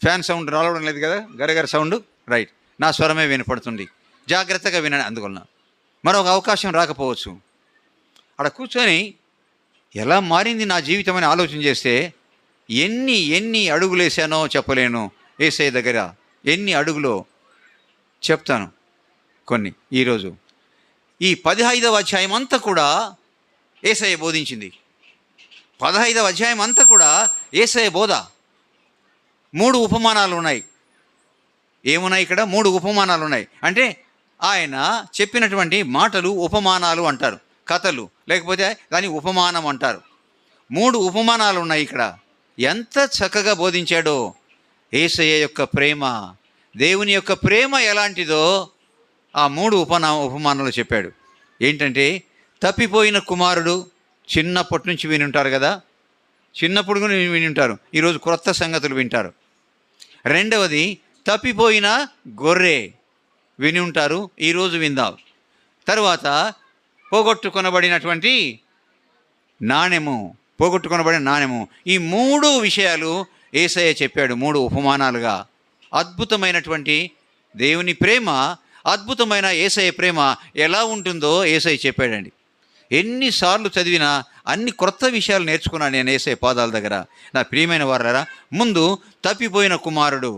ఫ్యాన్ సౌండ్ రావడం లేదు కదా, గరగర సౌండ్. రైట్, నా స్వరమే వినపడుతుంది. జాగ్రత్తగా వినండి. అందువలన మరొక అవకాశం రాకపోవచ్చు. అక్కడ కూర్చొని ఎలా మారింది నా జీవితం అని ఆలోచన చేస్తే ఎన్ని అడుగులు వేసానో చెప్పలేను. యేసయ్య దగ్గర ఎన్ని అడుగులో చెప్తాను కొన్ని. ఈరోజు ఈ 15వ అధ్యాయం అంతా కూడా యేసయ్య బోధించింది. 15వ అధ్యాయం అంతా కూడా యేసయ్య బోధ. 3 ఉపమానాలు ఉన్నాయి. ఏమున్నాయి ఇక్కడ? 3 ఉపమానాలు ఉన్నాయి. అంటే ఆయన చెప్పినటువంటి మాటలు ఉపమానాలు అంటారు, కథలు, లేకపోతే దాని ఉపమానం అంటారు. 3 ఉపమానాలు ఉన్నాయి ఇక్కడ. ఎంత చక్కగా బోధించాడో. యేసయ్య యొక్క ప్రేమ, దేవుని యొక్క ప్రేమ ఎలాంటిదో ఆ 3 ఉపమానాలు చెప్పాడు. ఏంటంటే, తప్పిపోయిన కుమారుడు, చిన్నప్పటి నుంచి విని ఉంటారు కదా, చిన్నప్పుడు కూడా విని ఉంటారు, ఈరోజు క్రొత్త సంగతులు వింటారు. రెండవది తప్పిపోయిన గొర్రె, విని ఉంటారు, ఈరోజు విందాం. తర్వాత పోగొట్టుకొనబడిన నాణెము. ఈ 3 విషయాలు యేసయ్య చెప్పాడు 3 ఉపమానాలుగా. అద్భుతమైనటువంటి దేవుని ప్రేమ, అద్భుతమైన యేసయ్య ప్రేమ ఎలా ఉంటుందో యేసయ్య చెప్పాడండి. ఎన్నిసార్లు చదివినా అన్ని క్రొత్త విషయాలు నేర్చుకున్నాను నేను యేసయ్య పాదాల దగ్గర. నా ప్రియమైన వారలారా, ముందు తప్పిపోయిన కుమారుడు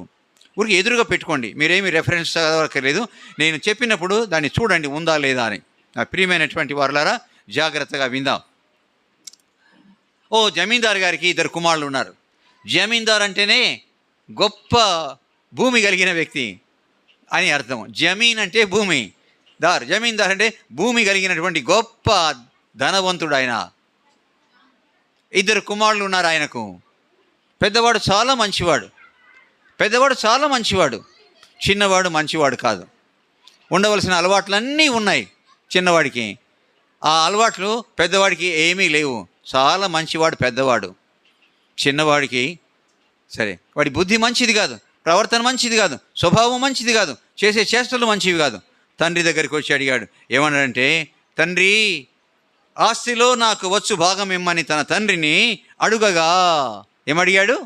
ఊరికి ఎదురుగా పెట్టుకోండి, మీరేమి రెఫరెన్స్ చదవక్కర్లేదు. నేను చెప్పినప్పుడు దాన్ని చూడండి ఉందా లేదా అని. నా ప్రియమైనటువంటి వారలారా, జాగ్రత్తగా విందాం. జమీందారు గారికి 2 కుమారులు ఉన్నారు. జమీందార్ అంటేనే గొప్ప భూమి కలిగిన వ్యక్తి అని అర్థం. జమీన్ అంటే భూమి, జమీందార్ అంటే భూమి కలిగినటువంటి గొప్ప ధనవంతుడు ఆయన. 2 కుమారులు ఉన్నారు ఆయనకు. పెద్దవాడు చాలా మంచివాడు, చిన్నవాడు మంచివాడు కాదు. ఉండవలసిన అలవాట్లన్నీ ఉన్నాయి చిన్నవాడికి, ఆ అలవాట్లు పెద్దవాడికి ఏమీ లేవు. చాలా మంచివాడు పెద్దవాడు. చిన్నవాడికి సరే, వాడి బుద్ధి మంచిది కాదు, ప్రవర్తన మంచిది కాదు, స్వభావం మంచిది కాదు, చేసే చేష్టలు మంచివి కాదు. తండ్రి దగ్గరికి వచ్చి అడిగాడు. ఏమన్నాడంటే, తండ్రి ఆస్తిలో నాకు వచ్చు భాగం ఇమ్మని తన తండ్రిని అడుగగా, ఏమడిగాడు?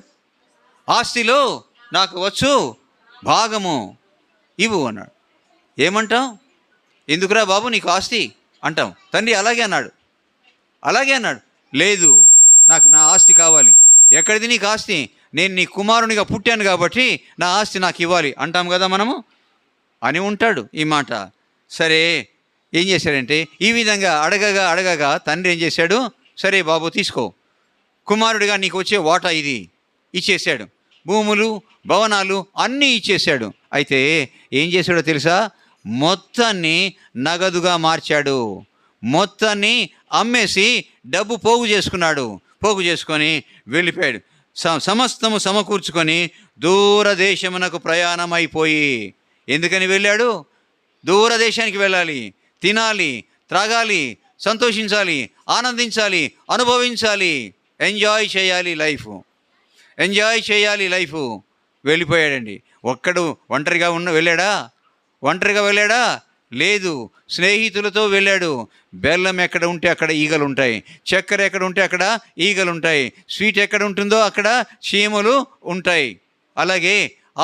ఆస్తిలో నాకు వచ్చు భాగము ఇవ్వు అన్నాడు. ఏమంటాం? ఎందుకురా బాబు నీకు ఆస్తి అంటాం. తండ్రి అలాగే అన్నాడు. లేదు, నాకు నా ఆస్తి కావాలి. ఎక్కడిది నీకు ఆస్తి? నేను నీ కుమారునిగా పుట్టాను కాబట్టి నా ఆస్తి నాకు ఇవ్వాలి అంటాం కదా మనము అని ఉంటాడు ఈ మాట. సరే ఏం చేశాడంటే ఈ విధంగా అడగగా తండ్రి ఏం చేశాడు, సరే బాబు తీసుకో, కుమారుడిగా నీకు వచ్చే వాటా ఇది ఇచ్చేశాడు. భూములు భవనాలు అన్నీ ఇచ్చేశాడు. అయితే ఏం చేశాడో తెలుసా, మొత్తాన్ని నగదుగా మార్చాడు. మొత్తాన్ని అమ్మేసి డబ్బు పోగు చేసుకున్నాడు. పోగు చేసుకొని వెళ్ళిపోయాడు. సమస్తము సమకూర్చుకొని దూరదేశమునకు ప్రయాణం అయిపోయి. ఎందుకని వెళ్ళాడు? దూరదేశానికి వెళ్ళాలి, తినాలి, త్రాగాలి, సంతోషించాలి, ఆనందించాలి, అనుభవించాలి, ఎంజాయ్ చేయాలి లైఫ్. వెళ్ళిపోయాడండి. ఒంటరిగా వెళ్ళాడా? లేదు, స్నేహితులతో వెళ్ళాడు. బెల్లం ఎక్కడ ఉంటే అక్కడ ఈగలు ఉంటాయి, చక్కెర ఎక్కడ ఉంటే అక్కడ ఈగలు ఉంటాయి, స్వీట్ ఎక్కడ ఉంటుందో అక్కడ చీమలు ఉంటాయి. అలాగే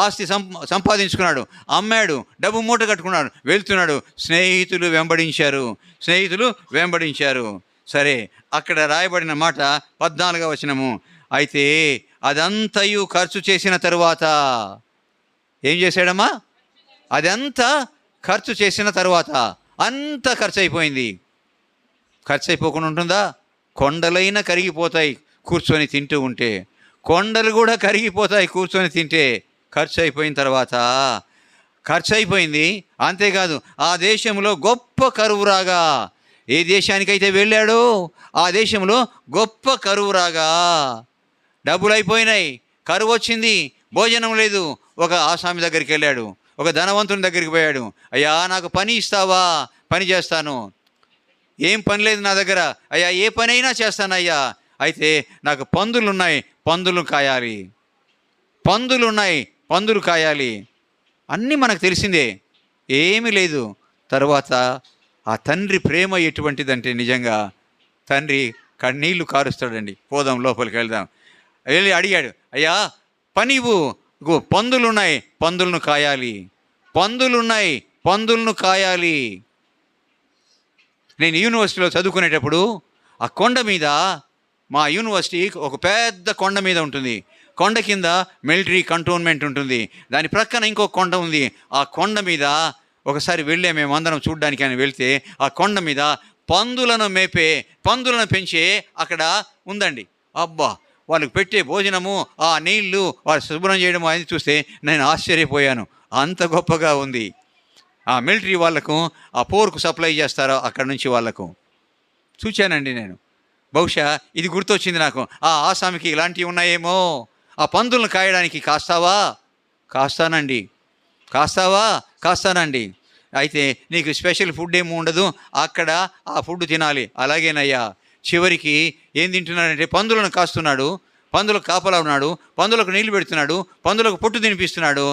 ఆస్తి సంపాదించుకున్నాడు, అమ్మాడు, డబ్బు మూట కట్టుకున్నాడు, వెళ్తున్నాడు. స్నేహితులు వెంబడించారు. సరే, అక్కడ రాయబడిన మాట 14వ వచనము. అయితే అదంతయు ఖర్చు చేసిన తరువాత ఏం చేశాడమ్మా? అదంతా ఖర్చు చేసిన తరువాత అంతా ఖర్చు అయిపోయింది. ఖర్చు అయిపోకుండా ఉంటుందా? కొండలైనా కరిగిపోతాయి కూర్చొని తింటూ ఉంటే, కొండలు కూడా కరిగిపోతాయి కూర్చొని తింటే. ఖర్చు అయిపోయిన తర్వాత ఖర్చు అయిపోయింది. అంతేకాదు ఆ దేశంలో గొప్ప కరువు రాగా, ఏ దేశానికైతే వెళ్ళాడో ఆ దేశంలో గొప్ప కరువు రాగా, డబ్బులు అయిపోయినాయి, కరువు వచ్చింది, భోజనం లేదు. ఒక ఆసామి దగ్గరికి వెళ్ళాడు, ఒక ధనవంతుని దగ్గరికి పోయాడు. అయ్యా నాకు పని ఇస్తావా? పని చేస్తాను. ఏం పని లేదు నా దగ్గర. అయ్యా ఏ పని అయినా చేస్తానయ్యా. అయితే నాకు పందులున్నాయి, పందులు కాయాలి. అన్నీ మనకు తెలిసిందే, ఏమీ లేదు. తర్వాత ఆ తండ్రి ప్రేమ ఎటువంటిదంటే నిజంగా తండ్రి కన్నీళ్లు కారుస్తాడండి. పోదాం, లోపలికి వెళ్దాం. వెళ్ళి అడిగాడు, అయ్యా పని ఇవ్వు, పందులున్నాయి, పందులను కాయాలి. నేను యూనివర్సిటీలో చదువుకునేటప్పుడు ఆ కొండ మీద, మా యూనివర్సిటీ ఒక పెద్ద కొండ మీద ఉంటుంది. కొండ కింద మిలిటరీ కంటోన్మెంట్ ఉంటుంది, దాని ప్రక్కన ఇంకో కొండ ఉంది. ఆ కొండ మీద ఒకసారి వెళ్ళే మేమందరం చూడ్డానికి అని వెళ్తే ఆ కొండ మీద పందులను పెంచే అక్కడ ఉందండి. అబ్బా, వాళ్ళకి పెట్టే భోజనము, ఆ నీళ్లు, వాళ్ళు శుభ్రం చేయడము అని చూస్తే నేను ఆశ్చర్యపోయాను. అంత గొప్పగా ఉంది. ఆ మిలిటరీ వాళ్ళకు ఆ పోర్కు సప్లై చేస్తారో అక్కడ నుంచి వాళ్ళకు చూచానండి నేను. బహుశా ఇది గుర్తొచ్చింది నాకు, ఆ ఆసామికి ఇలాంటివి ఉన్నాయేమో. ఆ పందులను కాయడానికి కాస్తానండి. అయితే నీకు స్పెషల్ ఫుడ్ ఏమి ఉండదు, అక్కడ ఆ ఫుడ్ తినాలి. అలాగేనయ్యా. చివరికి ఏం తింటున్నాడంటే పందులను కాస్తున్నాడు, పందులకు కాపలా ఉన్నాడు, పందులకు నీళ్లు పెడుతున్నాడు, పందులకు పొట్టు తినిపిస్తున్నాడు.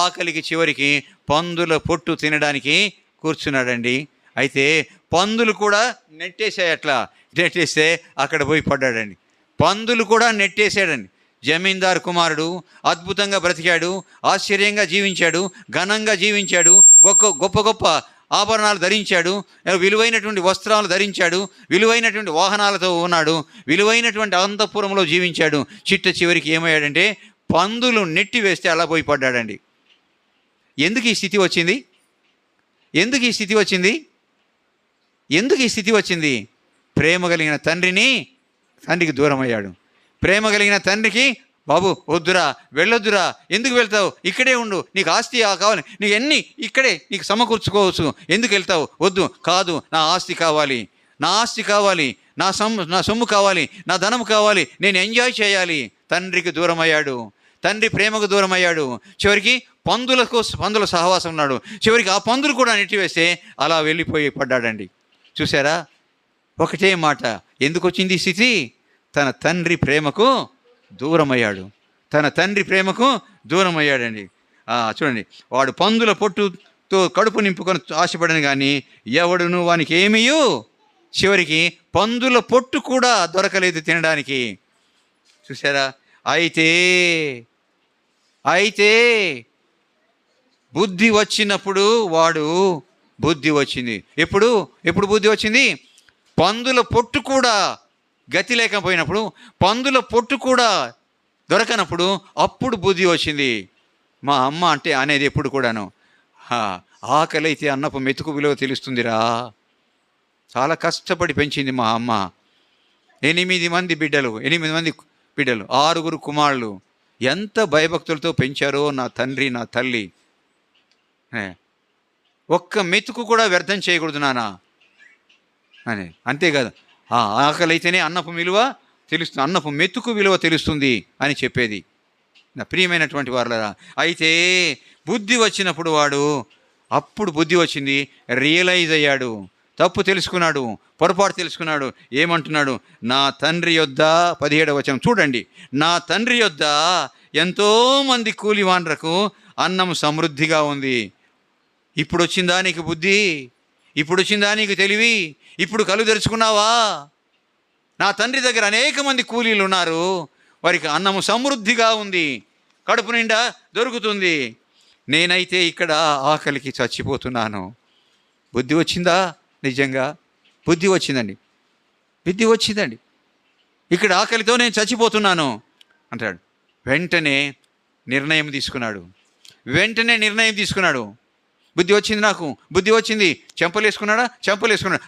ఆకలికి చివరికి పందుల పొట్టు తినడానికి కూర్చున్నాడండి. అయితే పందులు కూడా నెట్టేస్తే అక్కడ పోయి పడ్డాడండి. పందులు కూడా నెట్టేసాడండి. జమీందారు కుమారుడు అద్భుతంగా బ్రతికాడు, ఆశ్చర్యంగా జీవించాడు, ఘనంగా జీవించాడు, గొప్ప ఆభరణాలు ధరించాడు, విలువైనటువంటి వస్త్రాలు ధరించాడు, విలువైనటువంటి వాహనాలతో ఉన్నాడు, విలువైనటువంటి అంతఃపురంలో జీవించాడు. చివరికి ఏమయ్యాడంటే పందులు నెట్టి వేస్తే అలా పోయి పడ్డాడండి. ఎందుకు ఈ స్థితి వచ్చింది? ప్రేమ కలిగిన తండ్రికి దూరం అయ్యాడు. ప్రేమ కలిగిన తండ్రికి, బాబు వద్దురా, వెళ్ళొద్దురా, ఎందుకు వెళ్తావు, ఇక్కడే ఉండు, నీకు ఆస్తి కావాలి, నీకు ఎన్ని ఇక్కడే నీకు సమకూర్చుకోవచ్చు, ఎందుకు వెళ్తావు, వద్దు, కాదు, నా ఆస్తి కావాలి, నా సొమ్ము కావాలి, నా ధనం కావాలి, నేను ఎంజాయ్ చేయాలి. తండ్రికి దూరం అయ్యాడు, తండ్రి ప్రేమకు దూరం అయ్యాడు. చివరికి పందుల సహవాసం ఉన్నాడు. చివరికి ఆ పందులు కూడా నెట్టివేస్తే అలా వెళ్ళిపోయి పడ్డాడండి. చూసారా? ఒకటే మాట, ఎందుకు వచ్చింది ఈ స్థితి? తన తండ్రి ప్రేమకు దూరం అయ్యాడండి. చూడండి, వాడు పందుల పొట్టుతో కడుపు నింపుకొని ఆశపడను కానీ ఎవడును వానికి ఏమీయూ చివరికి పందుల పొట్టు కూడా దొరకలేదు తినడానికి. చూసారా? అయితే బుద్ధి వచ్చినప్పుడు బుద్ధి వచ్చింది. ఎప్పుడు బుద్ధి వచ్చింది? పందుల పొట్టు కూడా గతి లేకపోయినప్పుడు, పందుల పొట్టు కూడా దొరకనప్పుడు అప్పుడు బుద్ధి వచ్చింది. మా అమ్మ అంటే అనేది ఎప్పుడు కూడాను, ఆకలి అయితే అన్నపు మెతుకు విలువ తెలుస్తుందిరా. చాలా కష్టపడి పెంచింది మా అమ్మ. 8 మంది బిడ్డలు, 6 కుమారులు. ఎంత భయభక్తులతో పెంచారో నా తండ్రి నా తల్లి. ఒక్క మెతుకు కూడా వ్యర్థం చేయకూడదు నాన్న అని. అంతేకాదు, ఆకలి అయితేనే అన్నపు విలువ తెలుస్తుంది, అన్నపు మెతుకు విలువ తెలుస్తుంది అని చెప్పేది. నా ప్రియమైనటువంటి వారులారా, అయితే బుద్ధి వచ్చినప్పుడు వాడు, అప్పుడు బుద్ధి వచ్చింది, రియలైజ్ అయ్యాడు, తప్పు తెలుసుకున్నాడు, పొరపాటు తెలుసుకున్నాడు. ఏమంటున్నాడు? నా తండ్రి యొద్ద, 17వ వచనం చూడండి, నా తండ్రి యొద్ద ఎంతోమంది కూలివాండ్రకు అన్నం సమృద్ధిగా ఉంది. ఇప్పుడు వచ్చిందా నీకు బుద్ధి? ఇప్పుడు వచ్చిందా నీకు తెలివి? ఇప్పుడు కళ్ళు తెరుచుకున్నావా? నా తండ్రి దగ్గర అనేక మంది కూలీలు ఉన్నారు, వారికి అన్నము సమృద్ధిగా ఉంది, కడుపు నిండా దొరుకుతుంది. నేనైతే ఇక్కడ ఆకలికి చచ్చిపోతున్నాను. బుద్ధి వచ్చిందా? నిజంగా బుద్ధి వచ్చిందండి, బుద్ధి వచ్చిందండి. ఇక్కడ ఆకలితో నేను చచ్చిపోతున్నాను అంటాడు. వెంటనే నిర్ణయం తీసుకున్నాడు. బుద్ధి వచ్చింది, నాకు బుద్ధి వచ్చింది. చెంపలేసుకున్నాడు.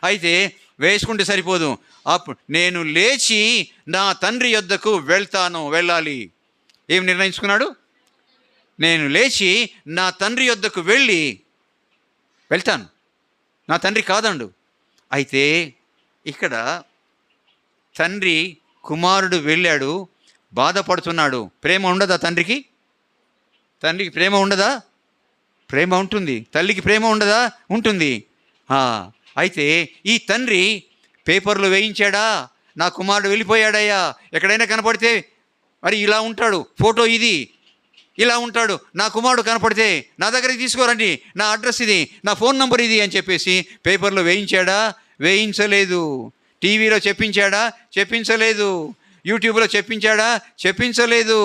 అయితే వేసుకుంటే సరిపోదు. అప్పుడు నేను లేచి నా తండ్రి యొద్దకు వెళ్ళాలి. ఏం నిర్ణయించుకున్నాడు? నేను లేచి నా తండ్రి యొద్దకు వెళ్తాను, నా తండ్రి కాదండు. అయితే ఇక్కడ తండ్రి, కుమారుడు వెళ్ళాడు, బాధపడుతున్నాడు. ప్రేమ ఉండదా తండ్రికి? ప్రేమ ఉండదా? ప్రేమ ఉంటుంది. తల్లికి ప్రేమ ఉండదా? ఉంటుంది. అయితే ఈ తండ్రి పేపర్లు వేయించాడా? నా కుమారుడు వెళ్ళిపోయాడయ్యా, ఎక్కడైనా కనపడితే మరి ఇలా ఉంటాడు, ఫోటో ఇది, ఇలా ఉంటాడు, నా కుమారుడు కనపడితే నా దగ్గరికి తీసుకోరండి, నా అడ్రస్ ఇది, నా ఫోన్ నంబర్ ఇది అని చెప్పేసి పేపర్లో వేయించాడా? వేయించలేదు. టీవీలో చెప్పించలేదు. యూట్యూబ్లో చెప్పించలేదు.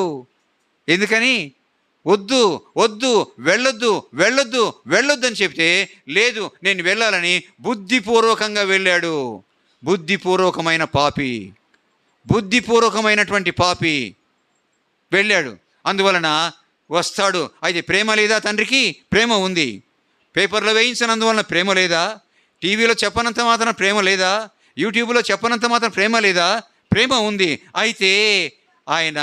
ఎందుకని? వద్దు వెళ్ళొద్దు అని చెప్తే, లేదు నేను వెళ్ళాలని బుద్ధిపూర్వకంగా వెళ్ళాడు. బుద్ధిపూర్వకమైనటువంటి పాపి వెళ్ళాడు. అందువలన వస్తాడు. అయితే ప్రేమ లేదా తండ్రికి? ప్రేమ ఉంది. పేపర్లో వేయించినందువలన ప్రేమ లేదా? టీవీలో చెప్పనంత మాత్రం ప్రేమ లేదా? యూట్యూబ్లో చెప్పనంత మాత్రం ప్రేమ లేదా? ప్రేమ ఉంది. అయితే ఆయన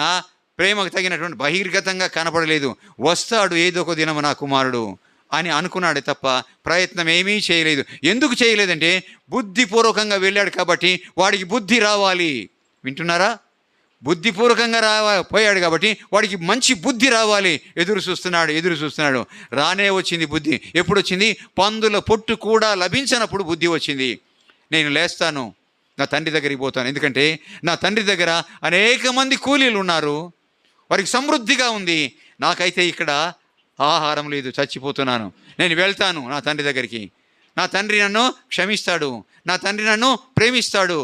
ప్రేమకు తగినటువంటి బహిర్గతంగా కనపడలేదు. వస్తాడు ఏదో ఒక దినము నా కుమారుడు అని అనుకున్నాడే తప్ప ప్రయత్నం ఏమీ చేయలేదు. ఎందుకు చేయలేదంటే బుద్ధిపూర్వకంగా వెళ్ళాడు కాబట్టి వాడికి బుద్ధి రావాలి. వింటున్నారా? బుద్ధిపూర్వకంగా పోయాడు కాబట్టి వాడికి మంచి బుద్ధి రావాలి. ఎదురు చూస్తున్నాడు. రానే వచ్చింది బుద్ధి. ఎప్పుడు వచ్చింది? పందుల పొట్టు కూడా లభించినప్పుడు బుద్ధి వచ్చింది. నేను లేస్తాను, నా తండ్రి దగ్గరికి పోతాను. ఎందుకంటే నా తండ్రి దగ్గర అనేక మంది కూలీలు ఉన్నారు, వారికి సమృద్ధిగా ఉంది. నాకైతే ఇక్కడ ఆహారం లేదు, చచ్చిపోతున్నాను. నేను వెళ్తాను నా తండ్రి దగ్గరికి. నా తండ్రి నన్ను క్షమిస్తాడు, నా తండ్రి నన్ను ప్రేమిస్తాడు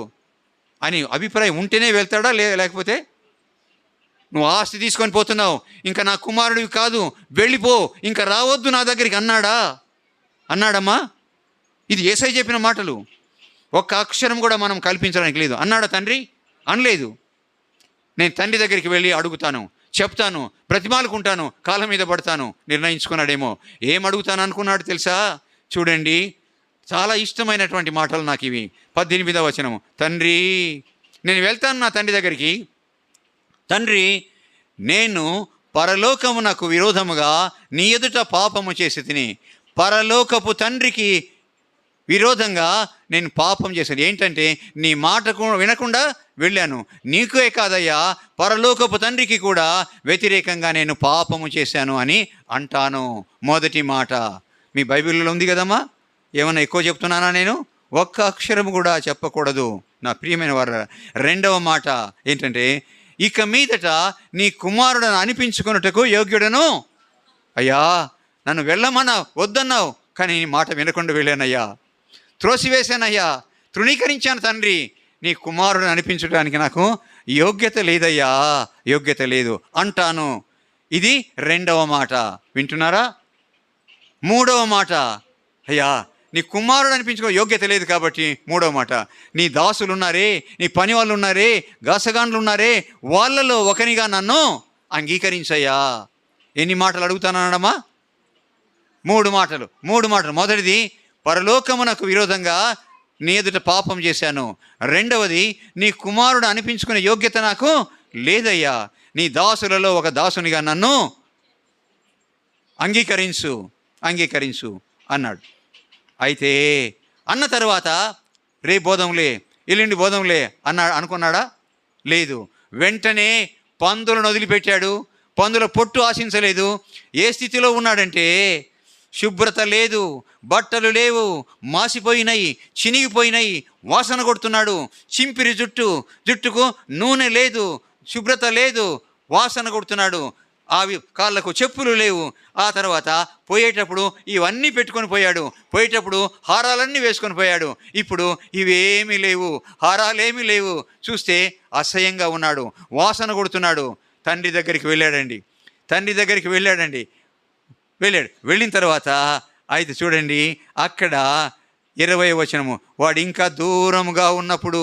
అని అభిప్రాయం ఉంటేనే వెళ్తాడా? లేకపోతే నువ్వు ఆస్తి తీసుకొని పోతున్నావు, ఇంకా నా కుమారుడివి కాదు, వెళ్ళిపో, ఇంకా రావద్దు నా దగ్గరికి అన్నాడమ్మా? ఇది యేసయ్య చెప్పిన మాటలు. ఒక్క అక్షరం కూడా మనం కల్పించడానికి లేదు. అన్నాడా తండ్రి? అనలేదు. నేను తండ్రి దగ్గరికి వెళ్ళి అడుగుతాను, చెప్తాను, బ్రతిమాలుకుంటాను, కాళ్ళ మీద పడతాను. నిర్ణయించుకున్నాడేమో. ఏం అడుగుతాను అనుకున్నాడు తెలుసా? చూడండి, చాలా ఇష్టమైనటువంటి మాటలు నాకు ఇవి. 18వ వచనము. తండ్రి, నేను వెళ్తాను నా తండ్రి దగ్గరికి. తండ్రి, నేను పరలోకమునకు విరోధముగా నీ ఎదుట పాపము చేసి తిని, పరలోకపు తండ్రికి విరోధంగా నేను పాపం చేశాను. ఏంటంటే నీ మాటకు వినకుండా వెళ్ళాను. నీకే కాదయ్యా, పరలోకపు తండ్రికి కూడా వ్యతిరేకంగా నేను పాపము చేశాను అని అంటాను. మొదటి మాట మీ బైబిల్లో ఉంది కదమ్మా. ఏమన్నా ఎక్కువ చెప్తున్నానా నేను? ఒక్క అక్షరం కూడా చెప్పకూడదు నా ప్రియమైన వారు. రెండవ మాట ఏంటంటే, ఇక మీదట నీ కుమారుడను అనిపించుకున్నట్టుకు యోగ్యుడను. అయ్యా, నన్ను వెళ్ళమన్నావు, వద్దన్నావు, కానీ నీ మాట వినకుండా వెళ్ళానయ్యా, త్రోసివేశానయ్యా, తృణీకరించాను తండ్రి. నీ కుమారుడు అనిపించడానికి నాకు యోగ్యత లేదయ్యా, యోగ్యత లేదు అంటాను. ఇది రెండవ మాట. వింటున్నారా? మూడవ మాట, అయ్యా నీ కుమారుడు అనిపించుకో యోగ్యత లేదు కాబట్టి మూడవ మాట, నీ దాసులు ఉన్నారే, నీ పని వాళ్ళు ఉన్నారే, గాసగాండ్లు ఉన్నారే, వాళ్ళలో ఒకనిగా నన్ను అంగీకరించయ్యా. ఎన్ని మాటలు అడుగుతానమ్మా? మూడు మాటలు. మొదటిది, పరలోకమునకు విరోధంగా నీ ఎదుట పాపం చేశాను. రెండవది, నీ కుమారుడు అనిపించుకునే యోగ్యత నాకు లేదయ్యా, నీ దాసులలో ఒక దాసునిగా నన్ను అంగీకరించు అన్నాడు. అయితే అన్న తర్వాత రేపు బోధంలే, ఎల్లుండి బోధంలే అనుకున్నాడా? లేదు. వెంటనే పందులను వదిలిపెట్టాడు. పందుల పొట్టు ఆశించలేదు. ఏ స్థితిలో ఉన్నాడంటే, శుభ్రత లేదు, బట్టలు లేవు, మాసిపోయినాయి, చినిగిపోయినాయి, వాసన కొడుతున్నాడు. చింపిరి జుట్టుకు నూనె లేదు, శుభ్రత లేదు, వాసన కొడుతున్నాడు. అవి కాళ్ళకు చెప్పులు లేవు. ఆ తర్వాత పోయేటప్పుడు ఇవన్నీ పెట్టుకొని పోయాడు. పోయేటప్పుడు హారాలన్నీ వేసుకొని పోయాడు. ఇప్పుడు ఇవేమీ లేవు, హారాలేమీ లేవు. చూస్తే అసహ్యంగా ఉన్నాడు, వాసన కొడుతున్నాడు. తండ్రి దగ్గరికి వెళ్ళాడు. వెళ్ళిన తర్వాత అయితే చూడండి, అక్కడ 20వ వచనము, వాడు ఇంకా దూరంగా ఉన్నప్పుడు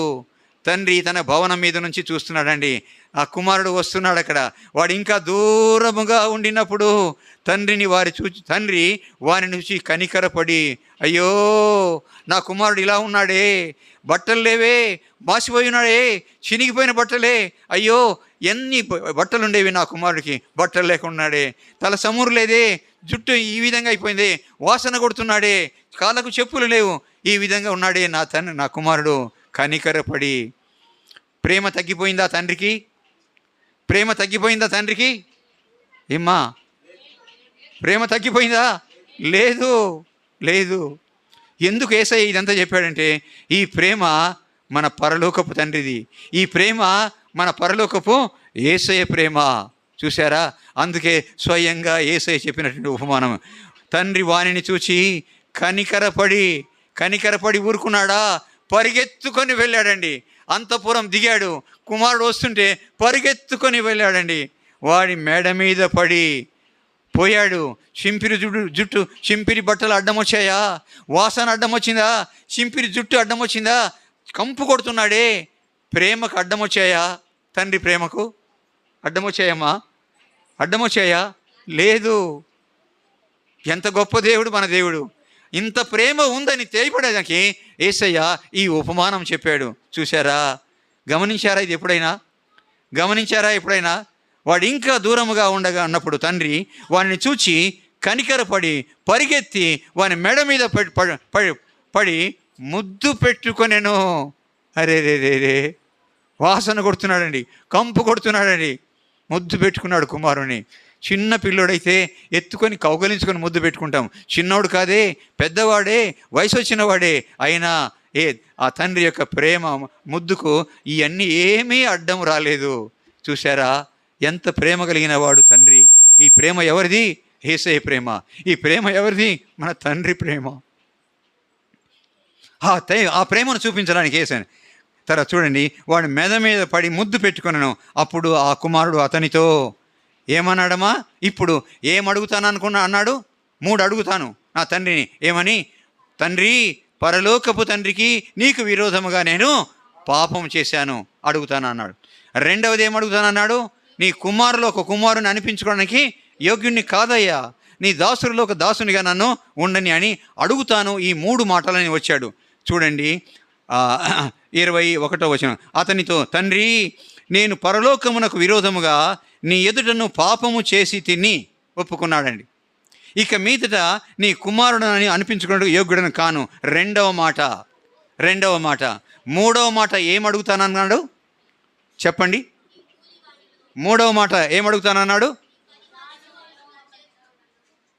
తండ్రి తన భవనం మీద నుంచి చూస్తున్నాడండి. ఆ కుమారుడు వస్తున్నాడు. అక్కడ వాడు ఇంకా దూరముగా ఉండినప్పుడు తండ్రి వారిని చూసి కనికరపడి, అయ్యో నా కుమారుడు ఇలా ఉన్నాడే, బట్టలు లేవే, మాసిపోయి ఉన్నాడే, చినిగిపోయిన బట్టలే, అయ్యో ఎన్ని బట్టలు ఉండేవి నా కుమారుడికి, బట్టలు లేకున్నాడే, తల సమూరు లేదే, జుట్టు ఈ విధంగా అయిపోయింది, వాసన కొడుతున్నాడే, కాళ్ళకు చెప్పులు లేవు, ఈ విధంగా ఉన్నాడే నా కుమారుడు. కనికరపడి, ప్రేమ తగ్గిపోయిందా తండ్రికి? ఏమ్మా, ప్రేమ తగ్గిపోయిందా? లేదు. ఎందుకు యేసయ్య ఇదంతా చెప్పాడంటే, ఈ ప్రేమ మన పరలోకపు తండ్రిది, ఈ ప్రేమ మన పరలోకపు యేసయ్య ప్రేమ. చూసారా? అందుకే స్వయంగా యేసయ్య చెప్పినటువంటి ఉపమానం, తండ్రి వానిని చూచి కనికరపడి ఊరుకున్నాడా? పరిగెత్తుకొని వెళ్ళాడండి. అంతఃపురం దిగాడు. కుమారుడు వస్తుంటే పరిగెత్తుకొని వెళ్ళాడండి. వాడి మెడ మీద పడి పోయాడు. చింపిరి బట్టలు అడ్డం వచ్చాయా? వాసన అడ్డం వచ్చిందా? చింపిరి జుట్టు అడ్డం వచ్చిందా? కంపు కొడుతున్నాడే. ప్రేమకు అడ్డం వచ్చాయా? తండ్రి ప్రేమకు అడ్డం వచ్చాయమ్మా? అడ్డం వచ్చాయా? లేదు. ఎంత గొప్ప దేవుడు మన దేవుడు! ఇంత ప్రేమ ఉందని తెలియపడేదానికి యేసయ్య ఈ ఉపమానం చెప్పాడు. చూసారా? గమనించారా ఎప్పుడైనా? వాడు ఇంకా దూరముగా ఉన్నప్పుడు తండ్రి వాడిని చూచి కనికరపడి పరిగెత్తి వాని మెడ మీద పడి ముద్దు పెట్టుకొనెను. అరే, వాసన కొడుతున్నాడండి, కంపు కొడుతున్నాడండి. ముద్దు పెట్టుకున్నాడు కుమారుని. చిన్న పిల్లోడైతే ఎత్తుకొని కౌగలించుకొని ముద్దు పెట్టుకుంటాం. చిన్నోడు కాదే, పెద్దవాడే, వయసు వచ్చిన వాడే. అయినా ఆ తండ్రి యొక్క ప్రేమ ముద్దుకు ఇవన్నీ ఏమీ అడ్డం రాలేదు. చూసారా? ఎంత ప్రేమ కలిగిన వాడు తండ్రి. ఈ ప్రేమ ఎవరిది? యేసయ్య ప్రేమ. ఈ ప్రేమ ఎవరిది? మన తండ్రి ప్రేమ. ఆ ప్రేమను చూపించడానికి యేసయ్య తర్వాత చూడండి, వాడు మెడ మీద పడి ముద్దు పెట్టుకున్నాను. అప్పుడు ఆ కుమారుడు అతనితో ఏమన్నాడమ్మా? ఇప్పుడు అన్నాడు. 3 అడుగుతాను నా తండ్రిని. ఏమని? తండ్రి, పరలోకపు తండ్రికి నీకు విరోధముగా నేను పాపం చేశాను అడుగుతాను అన్నాడు. రెండవది ఏమడుగుతానన్నాడు? నీ కుమారులో ఒక కుమారుని అనిపించుకోవడానికి యోగ్యుణ్ణి కాదయ్యా, నీ దాసులలో ఒక దాసునిగా నన్ను ఉండని అని అడుగుతాను. ఈ 3 మాటలని వచ్చాడు. చూడండి, 21వ వచనం. అతనితో, తండ్రి, నేను పరలోకమునకు విరోధముగా నీ ఎదుటను పాపము చేసి తిని ఒప్పుకున్నాడండి. ఇక మీదట నీ కుమారుడని అనిపించుకున్నట్టు యోగ్యుడని కాను. రెండవ మాట. మూడవ మాట ఏమడుగుతానన్నాడు చెప్పండి? మూడవ మాట ఏమడుగుతానన్నాడు?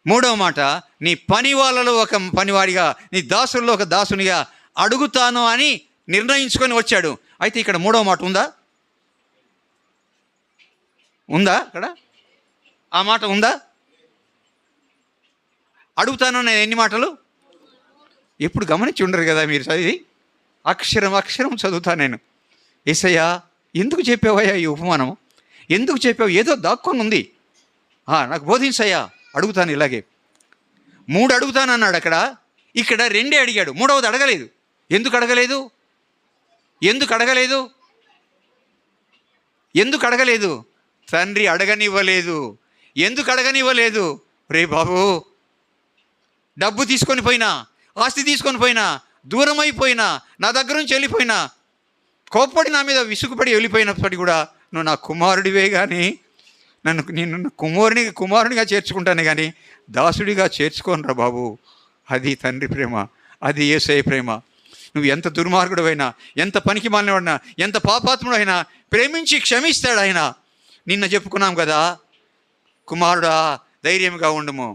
మూడవ మాట, నీ పని వాళ్ళలో ఒక పనివాడిగా, నీ దాసుల్లో ఒక దాసునిగా అడుగుతాను అని నిర్ణయించుకొని వచ్చాడు. అయితే ఇక్కడ మూడవ మాట ఉందా అక్కడ? ఆ మాట ఉందా? అడుగుతాను నేను ఎన్ని మాటలు ఎప్పుడు గమనించి ఉండరు కదా మీరు. చదివి అక్షరం చదువుతాను నేను. యేసయ్యా, ఎందుకు చెప్పావయ్యా ఈ ఉపమానం? ఎందుకు చెప్పావు? ఏదో దాక్కొని ఉంది, నాకు బోధించయ్యా, అడుగుతాను. ఇలాగే 3 అడుగుతాను అన్నాడు అక్కడ. ఇక్కడ 2 అడిగాడు, 3వది అడగలేదు. ఎందుకు అడగలేదు? ఎందుకు అడగలేదు? ఎందుకు అడగలేదు? తండ్రి అడగనివ్వలేదు. ఎందుకు అడగనివ్వలేదు? రే బాబు, డబ్బు తీసుకొని పోయినా, ఆస్తి తీసుకొని పోయినా, దూరం అయిపోయినా, నా దగ్గర నుంచి వెళ్ళిపోయినా, కోప్పడి నా మీద విసుగుపడి వెళ్ళిపోయినప్పటికీ కూడా నువ్వు నా కుమారుడివే కానీ నేను కుమారునిగా చేర్చుకుంటాను కానీ దాసుడిగా చేర్చుకోనరా బాబు. అది తండ్రి ప్రేమ, అది యేసయ్య ప్రేమ. నువ్వు ఎంత దుర్మార్గుడవైనా, ఎంత పనికి మాలినవాడినా, ఎంత పాపాత్ముడైనా ప్రేమించి క్షమిస్తాడు ఆయన. నిన్న చెప్పుకున్నాం కదా, కుమారుడా ధైర్యంగా ఉండుము,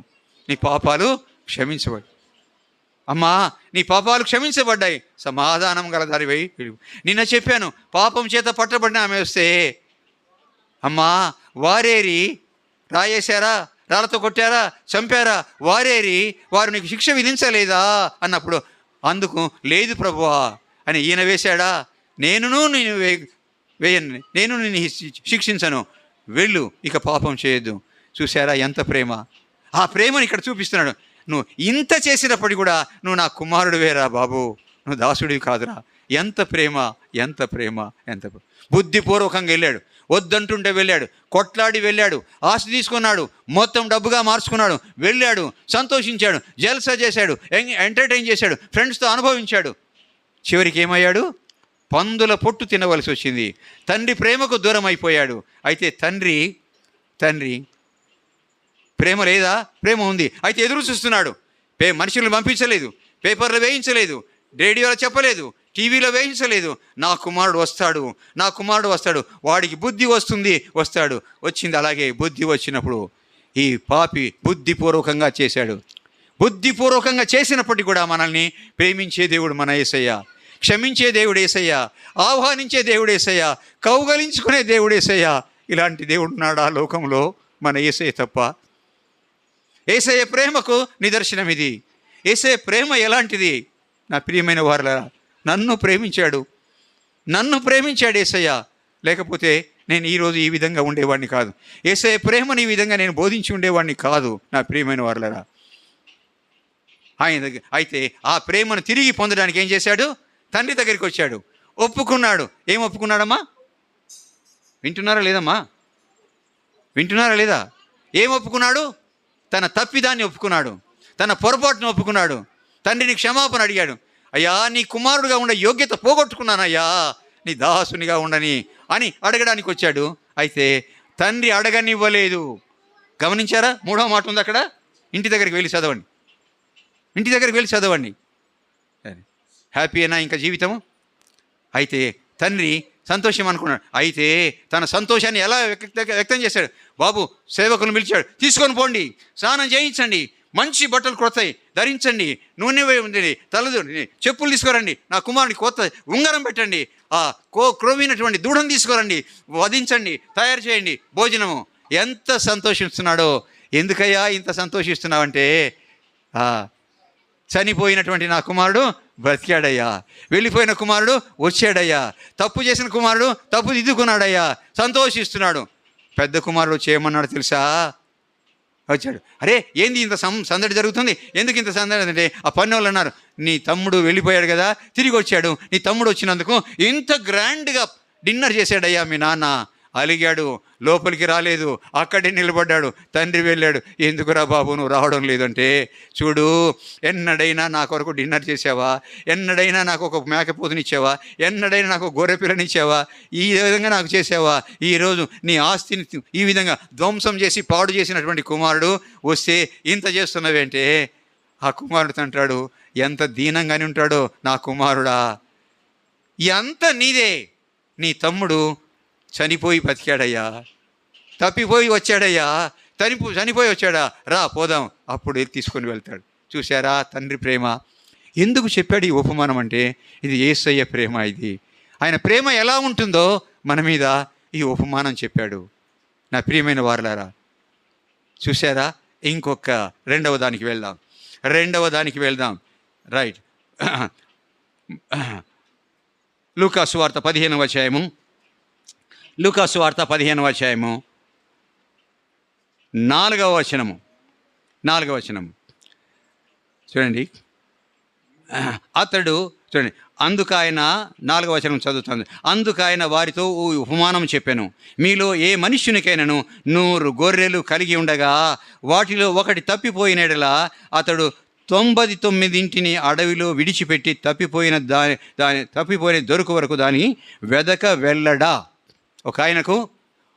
నీ పాపాలు క్షమించబడి. అమ్మా నీ పాపాలు క్షమించబడ్డాయి, సమాధానం గల దారివై. నిన్న చెప్పాను, పాపం చేత పట్టబడిన ఆమె వస్తే, అమ్మా వారేరి రాయేశారా, రాళ్ళతో కొట్టారా, చంపారా, వారేరి వారు నీకు శిక్ష విధించలేదా అన్నప్పుడు, అందుకు లేదు ప్రభువా అని ఈయన వేశాడా? నేను నిన్ను శిక్షించను, వెళ్ళు, ఇక పాపం చేయొద్దు. చూసారా ఎంత ప్రేమ? ఆ ప్రేమను ఇక్కడ చూపిస్తున్నాడు. నువ్వు ఇంత చేసినప్పటికీ కూడా నువ్వు నా కుమారుడు వేరా బాబు, నువ్వు దాసుడివి కాదురా. ఎంత ప్రేమ, ఎంత ప్రేమ, ఎంత బుద్ధిపూర్వకంగా వెళ్ళాడు. వద్దంటుంటే వెళ్ళాడు, కొట్లాడి వెళ్ళాడు, ఆస్తి తీసుకున్నాడు, మొత్తం డబ్బుగా మార్చుకున్నాడు, వెళ్ళాడు, సంతోషించాడు, జల్సా చేశాడు, ఎంటర్టైన్ చేశాడు, ఫ్రెండ్స్తో అనుభవించాడు. చివరికి ఏమయ్యాడు? పందుల పొట్టు తినవలసి వచ్చింది. తండ్రి ప్రేమకు దూరం అయిపోయాడు. అయితే తండ్రి ప్రేమ లేదా? ప్రేమ ఉంది. అయితే ఎదురు చూస్తున్నాడు. మనుషులను పంపించలేదు, పేపర్లు వేయించలేదు, రేడియోలో చెప్పలేదు, టీవీలో వేయించలేదు. నా కుమారుడు వస్తాడు, నా కుమారుడు వస్తాడు, వాడికి బుద్ధి వస్తాడు. వచ్చింది. అలాగే బుద్ధి వచ్చినప్పుడు ఈ పాపి బుద్ధిపూర్వకంగా చేశాడు. బుద్ధిపూర్వకంగా చేసినప్పటికీ కూడా మనల్ని ప్రేమించే దేవుడు మన యేసయ్య, క్షమించే దేవుడు యేసయ్య, ఆహ్వానించే దేవుడు యేసయ్య, కౌగలించుకునే దేవుడు యేసయ్య. ఇలాంటి దేవుడు ఉన్నాడు ఆ లోకంలో? మన యేసయ్య తప్ప. యేసయ్య ప్రేమకు నిదర్శనం ఇది. యేసయ్య ప్రేమ ఎలాంటిది? నా ప్రియమైన వారలారా, నన్ను ప్రేమించాడు యేసయ్య. లేకపోతే నేను ఈరోజు ఈ విధంగా ఉండేవాడిని కాదు. యేసయ్య ప్రేమని ఈ విధంగా నేను బోధించి ఉండేవాడిని కాదు. నా ప్రియమైన వారలారా, ఆయన దగ్గర అయితే ఆ ప్రేమను తిరిగి పొందడానికి ఏం చేశాడు? తండ్రి దగ్గరికి వచ్చాడు, ఒప్పుకున్నాడు. ఏం ఒప్పుకున్నాడమ్మా? వింటున్నారా లేదమ్మా? వింటున్నారా లేదా? ఏం ఒప్పుకున్నాడు? తన తప్పిదాన్ని ఒప్పుకున్నాడు, తన పొరపాటును ఒప్పుకున్నాడు. తండ్రిని క్షమాపణ అడిగాడు. అయ్యా నీ కుమారుడుగా ఉండే యోగ్యత పోగొట్టుకున్నానయ్యా, నీ దాసునిగా ఉండని అని అడగడానికి వచ్చాడు. అయితే తండ్రి అడగనివ్వలేదు. గమనించారా? 3వ మాట ఉంది అక్కడ. ఇంటి దగ్గరికి వెళ్ళి చదవండి. హ్యాపీ అయినా ఇంకా జీవితము? అయితే తండ్రి సంతోషం అనుకున్నాడు. అయితే తన సంతోషాన్ని ఎలా వ్యక్తం చేశాడు? బాబు సేవకులను పిలిచాడు, తీసుకొని పోండి, స్నానం చేయించండి, మంచి బట్టలు కొడతాయి ధరించండి, నూనె తలదు చెప్పులు తీసుకురండి, నా కుమారుడికి కొత్త ఉంగరం పెట్టండి, ఆ క్రోవినటువంటి దూడను తీసుకురండి, వధించండి, తయారు చేయండి భోజనము. ఎంత సంతోషిస్తున్నాడో! ఎందుకయ్యా ఇంత సంతోషిస్తున్నావంటే, చనిపోయినటువంటి నా కుమారుడు బ్రతికాడయ్యా, వెళ్ళిపోయిన కుమారుడు వచ్చాడయ్యా, తప్పు చేసిన కుమారుడు తప్పు దిద్దుకున్నాడయ్యా, సంతోషిస్తున్నాడు. పెద్ద కుమారుడు చేయమన్నాడు తెలుసా? వచ్చాడు. అరే ఏంది ఇంత సందడి జరుగుతుంది, ఎందుకు ఇంత సందడి అంటే, ఆ పన్నోళ్ళు అన్నారు, నీ తమ్ముడు వెళ్ళిపోయాడు కదా, తిరిగి వచ్చాడు, నీ తమ్ముడు వచ్చినందుకు ఇంత గ్రాండ్గా డిన్నర్ చేశాడయ్యా మీ నాన్న. అలిగాడు, లోపలికి రాలేదు, అక్కడే నిలబడ్డాడు. తండ్రి వెళ్ళాడు, ఎందుకురా బాబు నువ్వు రావడం లేదంటే, చూడు ఎన్నడైనా నా కొరకు డిన్నర్ చేసావా, ఎన్నడైనా నాకు ఒక మేకపోతునిచ్చావా, ఎన్నడైనా నాకు గొర్రె పిల్లనిచ్చావా, ఈ విధంగా నాకు చేసావా? ఈరోజు నీ ఆస్తిని ఈ విధంగా ధ్వంసం చేసి పాడు చేసినటువంటి కుమారుడు వస్తే ఇంత చేస్తున్నావేంటే, ఆ కుమారుడు అంటాడు, ఎంత దీనంగానే ఉంటాడో నా కుమారుడా, ఎంత నీదే, నీ తమ్ముడు చనిపోయి బతికాడయ్యా, తప్పిపోయి వచ్చాడయ్యా, చనిపోయి వచ్చాడా, రా పోదాం, అప్పుడు తీసుకొని వెళ్తాడు. చూసారా తండ్రి ప్రేమ? ఎందుకు చెప్పాడు ఈ ఉపమానం అంటే, ఇది యేసయ్య ప్రేమ. ఇది ఆయన ప్రేమ ఎలా ఉంటుందో మన మీద ఈ ఉపమానం చెప్పాడు. నా ప్రియమైన వారలారా, చూసారా? ఇంకొక రెండవ దానికి వెళ్దాం. రైట్. లూకాసు వార్త 15వ అధ్యాయము, లూకాసు వార్త 15వ అధ్యాయము 4వ వచనము చూడండి. అతడు చూడండి, అందుకు ఆయన 4వ వచనం చదువుతుంది. అందుకు ఆయన వారితో ఉపమానం చెప్పాను. మీలో ఏ మనుష్యునికైనాను 100 గొర్రెలు కలిగి ఉండగా వాటిలో ఒకటి తప్పిపోయినడలా అతడు 99 అడవిలో విడిచిపెట్టి తప్పిపోయిన దొరకు వరకు దాని వెదక వెళ్ళడా. ఒక ఆయనకు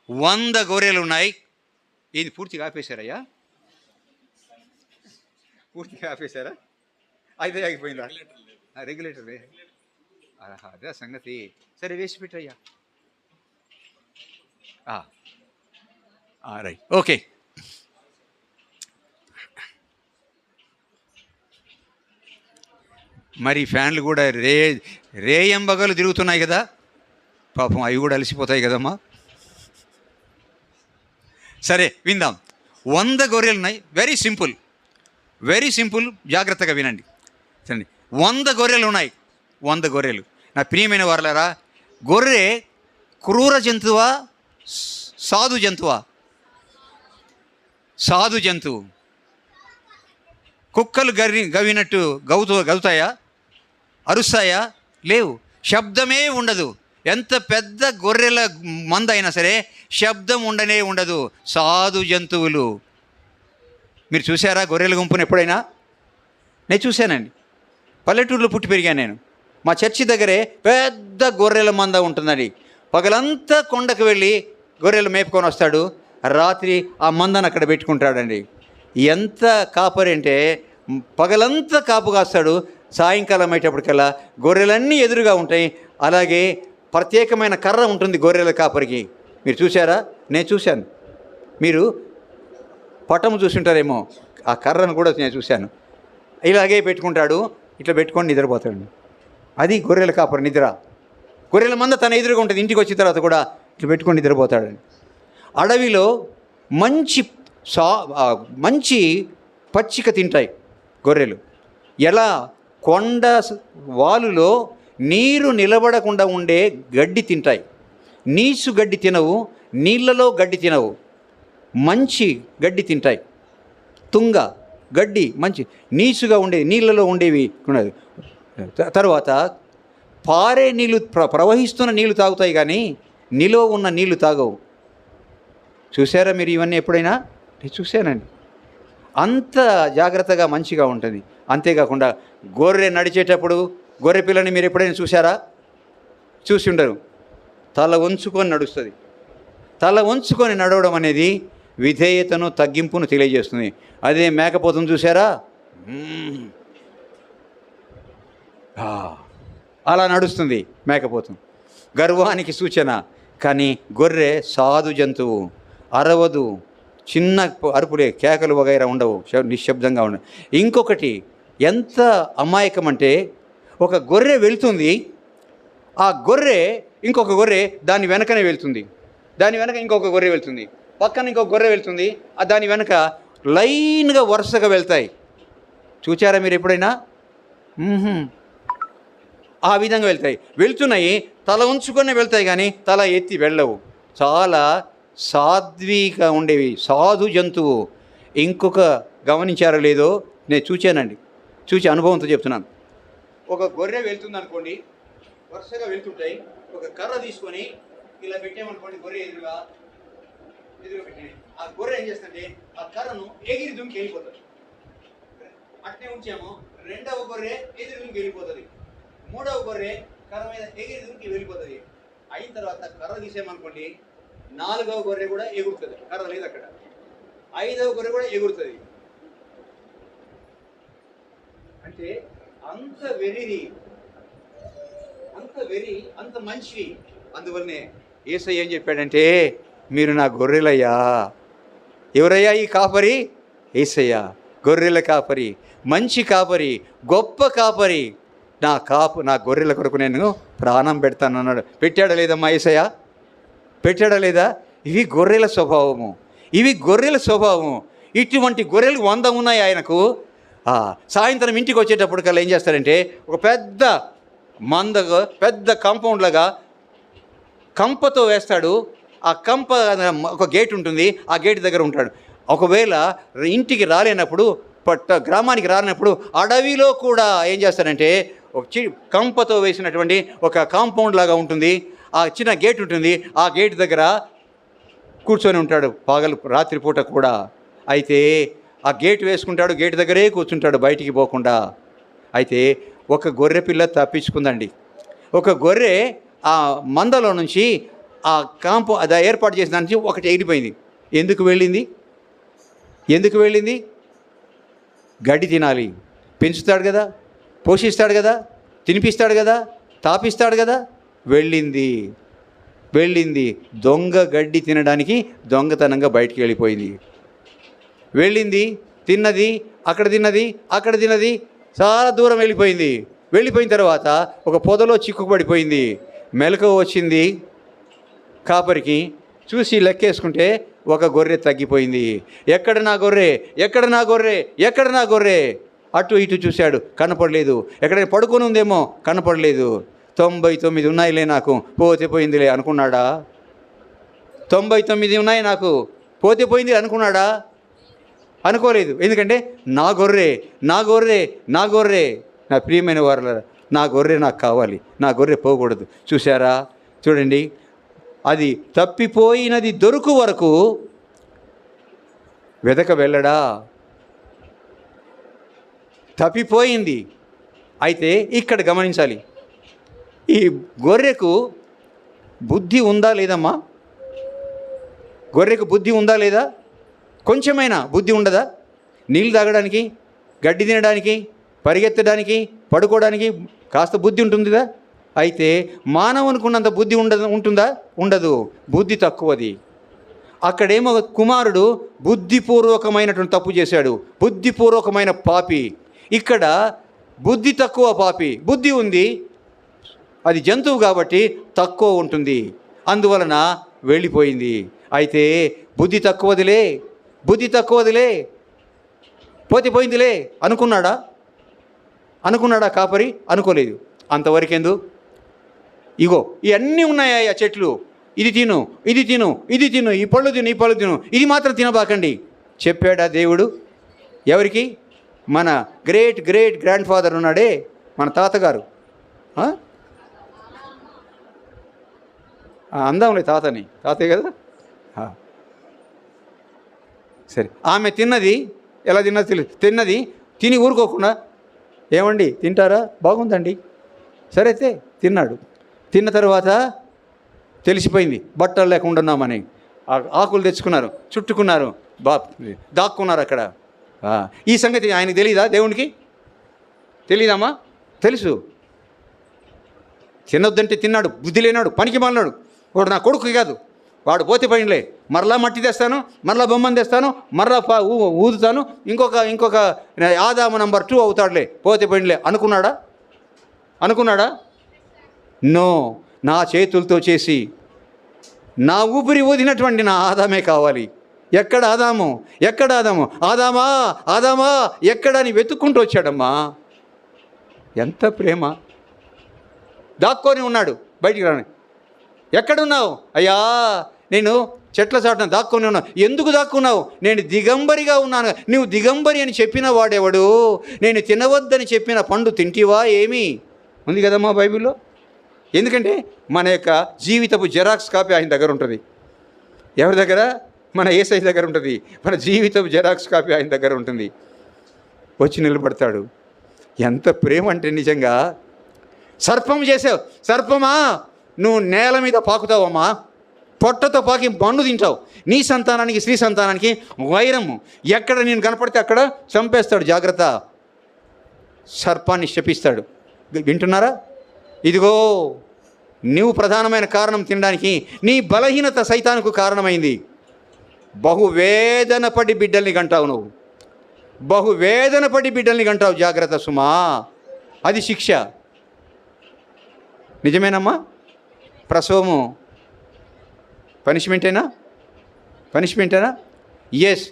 100 గొర్రెలు ఉన్నాయి. ఇది పూర్తిగా ఆపేశారయ్యా? పూర్తిగా ఆపేశారా? అయితే ఆగిపోయిందా? రెగ్యులేటర్ అదే సంగతి. సరే వేసి పెట్టయ్యా. Right, okay. మరి ఫ్యాన్లు కూడా రేయంబగలు తిరుగుతున్నాయి కదా, పాపం అవి కూడా అలసిపోతాయి కదమ్మా. సరే విందాం. 100 గొర్రెలు ఉన్నాయి. Very simple, very simple. జాగ్రత్తగా వినండి. సరే, 100 గొర్రెలు ఉన్నాయి. 100 గొర్రెలు. నా ప్రియమైన వారలారా, గొర్రె క్రూర జంతువా, సాధు జంతువా? సాధు జంతువు. కుక్కలు గవినట్టు గవుతాయా? అరుస్తాయా? లేవు. శబ్దమే ఉండదు. ఎంత పెద్ద గొర్రెల మంద అయినా సరే శబ్దం ఉండదు. సాధు జంతువులు. మీరు చూసారా గొర్రెల గుంపును ఎప్పుడైనా? నేను చూశానండి. పల్లెటూరులో పుట్టి పెరిగాను నేను. మా చర్చి దగ్గరే పెద్ద గొర్రెల మంద ఉంటుందండి. పగలంతా కొండకు వెళ్ళి గొర్రెలు మేపుకొని వస్తాడు. రాత్రి ఆ మందను అక్కడ పెట్టుకుంటాడండి. ఎంత కాపరి అంటే పగలంతా కాపు కాస్తాడు. సాయంకాలం అయ్యేటప్పటికల్లా గొర్రెలన్నీ ఎదురుగా ఉంటాయి. అలాగే ప్రత్యేకమైన కర్ర ఉంటుంది గొర్రెల కాపరికి. మీరు చూసారా? నేను చూశాను. మీరు పటము చూసుంటారేమో. ఆ కర్రను కూడా నేను చూశాను. ఇలాగే పెట్టుకుంటాడు. ఇట్లా పెట్టుకొని నిద్రపోతాడు. అది గొర్రెల కాపరి నిద్ర. గొర్రెల మంద తన ఎదురుగా ఉంటుంది. ఇంటికి వచ్చిన తర్వాత కూడా ఇట్లా పెట్టుకొని నిద్రపోతాడు. అడవిలో మంచి పచ్చిక తింటాయి గొర్రెలు. ఎలా? కొండ వాలులో నీరు నిలబడకుండా ఉండే గడ్డి తింటాయి. నీసు గడ్డి తినవు, నీళ్ళలో గడ్డి తినవు, మంచి గడ్డి తింటాయి. తుంగ గడ్డి మంచి నీసుగా ఉండేవి, నీళ్ళలో ఉండేవి ఉన్నది. తర్వాత పారే నీళ్ళు, ప్రవహిస్తున్న నీళ్లు తాగుతాయి కానీ నిలువ ఉన్న నీళ్లు తాగవు. చూసారా మీరు ఇవన్నీ ఎప్పుడైనా? నేను చూశానండి. అంత జాగ్రత్తగా మంచిగా ఉంటుంది. అంతేకాకుండా గొర్రె నడిచేటప్పుడు గొర్రె పిల్లని మీరు ఎప్పుడైనా చూసారా? చూసి ఉండరు. తల వంచుకొని నడుస్తుంది. తల వంచుకొని నడవడం అనేది విధేయతను, తగ్గింపును తెలియజేస్తుంది. అదే మేకపోతును చూసారా? అలా నడుస్తుంది మేకపోతు. గర్వానికి సూచన. కానీ గొర్రె సాధు జంతువు. అరవదు, చిన్న అరుపులే, కేకలు వగైరా ఉండవు, నిశ్శబ్దంగా ఉండవు. ఇంకొకటి ఎంత అమాయకం అంటే, ఒక గొర్రె వెళ్తుంది, ఆ గొర్రె ఇంకొక గొర్రె దాని వెనకనే వెళ్తుంది, దాని వెనక ఇంకొక గొర్రె వెళ్తుంది, పక్కన ఇంకొక గొర్రె వెళ్తుంది, దాని వెనక లైన్గా వరుసగా వెళ్తాయి. చూచారా మీరు ఎప్పుడైనా? ఆ విధంగా వెళ్తున్నాయి. తల ఉంచుకొని వెళ్తాయి కానీ తల ఎత్తి వెళ్ళవు. చాలా సాధ్విగా ఉండేవి, సాధు జంతువు. ఇంకొక గమనించారో లేదో, నేను చూచానండి, చూసి అనుభవంతో చెప్తున్నాను. ఒక గొర్రె వెళ్తుంది అనుకోండి, వరుసగా వెళ్తుంటాయి. ఒక కర్ర తీసుకొని ఇలా పెట్టామనుకోండి, గొర్రె ఎదురుగా పెట్టి ఆ గొర్రె ఏం చేస్తుంటే ఆ కర్రను ఎగిరి దుంకి వెళ్ళిపోతుంది. అట్నే ఉంచాము, రెండవ గొర్రె ఎగిరి దుంకి వెళ్ళిపోతుంది, మూడవ గొర్రె కర్ర మీద ఎగిరి దుంకి వెళ్ళిపోతుంది. అయిన తర్వాత కర్ర తీసామనుకోండి, నాలుగవ గొర్రె కూడా ఎగురుతుంది, కర్ర లేదు అక్కడ. ఐదవ గొర్రె కూడా ఎగురుతుంది. అంటే అంత వెర్రి, అంత మంచి. అందువల్లనే యేసయ్య ఏం చెప్పాడంటే, మీరు నా గొర్రెలయ్యా. ఎవరయ్యా ఈ కాపరి? యేసయ్య. గొర్రెల కాపరి, మంచి కాపరి, గొప్ప కాపరి. నా గొర్రెల కొరకు నేను ప్రాణం పెడతాను అన్నాడు. పెట్టాడా లేదమ్మా యేసయ్య? పెట్టాడా లేదా? ఇవి గొర్రెల స్వభావము, ఇవి గొర్రెల స్వభావము. ఇటువంటి గొర్రెలు 100 ఉన్నాయి ఆయనకు. సాయంత్రం ఇంటికి వచ్చేటప్పటికల్లా ఏం చేస్తారంటే, ఒక పెద్ద మందగా, పెద్ద కాంపౌండ్ లాగా కంపతో వేస్తాడు. ఆ కంప ఒక గేట్ ఉంటుంది, ఆ గేట్ దగ్గర ఉంటాడు. ఒకవేళ ఇంటికి రాలేనప్పుడు గ్రామానికి రానప్పుడు అడవిలో కూడా ఏం చేస్తారంటే ఒక కంపతో వేసినటువంటి ఒక కాంపౌండ్ లాగా ఉంటుంది, ఆ చిన్న గేట్ ఉంటుంది, ఆ గేట్ దగ్గర కూర్చొని ఉంటాడు రాత్రిపూట కూడా. అయితే ఆ గేట్ వేసుకుంటాడు, గేట్ దగ్గరే కూర్చుంటాడు బయటికి పోకుండా. అయితే ఒక గొర్రె పిల్ల తప్పించుకుందండి. ఒక గొర్రె ఆ మందలో నుంచి ఆ అది ఏర్పాటు చేసిన దాని నుంచి ఒకటి ఎగిరిపోయింది. ఎందుకు వెళ్ళింది? గడ్డి తినాలి, పెంచుతాడు కదా, పోషిస్తాడు కదా, తినిపిస్తాడు కదా, తాపిస్తాడు కదా. వెళ్ళింది దొంగ గడ్డి తినడానికి దొంగతనంగా బయటికి వెళ్ళింది, తిన్నది, అక్కడ తిన్నది, చాలా దూరం వెళ్ళిపోయిన తర్వాత ఒక పొదలో చిక్కుపడిపోయింది. మెలకువ వచ్చింది కాపరికి, చూసి లెక్కేసుకుంటే ఒక గొర్రె తగ్గిపోయింది. ఎక్కడ నా గొర్రె? అటు ఇటు చూశాడు, కనపడలేదు. ఎక్కడైనా పడుకొని ఉందేమో, కనపడలేదు. 99 ఉన్నాయిలే నాకు, పోతే పోయిందిలే అనుకున్నాడా? 99 ఉన్నాయి నాకు, పోతే పోయింది అనుకున్నాడా? అనుకోలేదు. ఎందుకంటే నా గొర్రె. నా ప్రియమైన వారలారా, నా గొర్రె నాకు కావాలి, నా గొర్రె పోకూడదు. చూడండి, అది తప్పిపోయినది దొరుకు వరకు వెదక వెళ్ళడా? తప్పిపోయింది. అయితే ఇక్కడ గమనించాలి, ఈ గొర్రెకు బుద్ధి ఉందా లేదమ్మా? గొర్రెకు బుద్ధి ఉందా లేదా? కొంచెమైనా బుద్ధి ఉండదా? నీళ్ళు తాగడానికి, గడ్డి తినడానికి, పరిగెత్తడానికి, పడుకోవడానికి కాస్త బుద్ధి ఉంటుందిదా? అయితే మానవునికి ఉన్నంత బుద్ధి ఉంటుందా? ఉండదు. బుద్ధి తక్కువది. అక్కడేమో కుమారుడు బుద్ధిపూర్వకమైనటువంటి తప్పు చేశాడు, బుద్ధిపూర్వకమైన పాపి. ఇక్కడ బుద్ధి తక్కువ పాపి. బుద్ధి ఉంది, అది జంతువు కాబట్టి తక్కువ ఉంటుంది, అందువలన వెళ్ళిపోయింది. అయితే బుద్ధి తక్కువదిలే పోతే పోయిందిలే అనుకున్నాడా కాపరి? అనుకోలేదు. అంతవరకెందు? ఇగో ఇవన్నీ ఉన్నాయా చెట్లు, ఇది తిను, ఈ పళ్ళు తిను, ఇది మాత్రం తినబాకండి చెప్పాడా దేవుడు? ఎవరికి? మన గ్రేట్ గ్రాండ్ ఫాదర్ ఉన్నాడే, మన తాతగారు. అందాంలే తాతయ్య కదా. సరే, ఆమె తిన్నది ఎలా తిన్నది తిని ఊరుకోకుండా, ఏమండి తింటారా? బాగుందండి. సరే అయితే తిన్నాడు. తిన్న తర్వాత తెలిసిపోయింది బట్టలు లేకుండా ఉన్నామని. ఆకులు తెచ్చుకున్నారు, చుట్టుకున్నారు, దాక్కున్నారు అక్కడ. ఈ సంగతి ఆయనకి తెలీదా? దేవునికి తెలీదమ్మా? తెలుసు. తినొద్దంటే తిన్నాడు, బుద్ధి లేనాడు, పనికి మాలినాడు. వాడు నా కొడుకు కాదు, వాడు పోతే పోయినలే, మరలా మట్టి తెస్తాను, మరలా బొమ్మను తెస్తాను, మరలా ఊదుతాను, ఇంకొక ఆదాము నంబర్ 2 అవుతాడులే, పోతే పోయినలే అనుకున్నాడా? నో. నా చేతులతో చేసి నా ఊపిరి ఊదినటువంటి నా ఆదామే కావాలి. ఎక్కడ ఆదాము? ఆదామా ఎక్కడ అని వెతుక్కుంటూ వచ్చాడమ్మా. ఎంత ప్రేమ! దాక్కొని ఉన్నాడు, బయటికి రాని. ఎక్కడున్నావు? అయ్యా, నేను చెట్ల చాటున దాక్కొని ఉన్నావు. ఎందుకు దాక్కున్నావు? నేను దిగంబరిగా ఉన్నాను. నువ్వు దిగంబరి అని చెప్పిన వాడెవడు? నేను తినవద్దని చెప్పిన పండు తింటివా? ఏమి ఉంది కదమ్మా బైబిల్లో. ఎందుకంటే మన యొక్క జీవితపు జెరాక్స్ కాపీ ఆయన దగ్గర ఉంటుంది. ఎవరి దగ్గర? మన యేసయ్య దగ్గర ఉంటుంది. మన జీవితపు జెరాక్స్ కాపీ ఆయన దగ్గర ఉంటుంది. వచ్చి నిలబడతాడు. ఎంత ప్రేమ అంటే నిజంగా. సర్పం చేసావు, సర్పమా నువ్వు నేల మీద పాకుతావమ్మా, పొట్టతో పాకి పండు తింటావు. నీ సంతానానికి స్త్రీ సంతానానికి వైరము. ఎక్కడ నేను కనపడితే అక్కడ చంపేస్తాడు, జాగ్రత్త. సర్పాన్ని శపిస్తాడు. వింటున్నారా? ఇదిగో నువ్వు ప్రధానమైన కారణం తినడానికి. నీ బలహీనత సైతానికి కారణమైంది. బహువేదన పడి బిడ్డల్ని కంటావు. జాగ్రత్త సుమా, అది శిక్ష. నిజమేనమ్మా? ప్రసవము పనిష్మెంటేనా? ఎస్.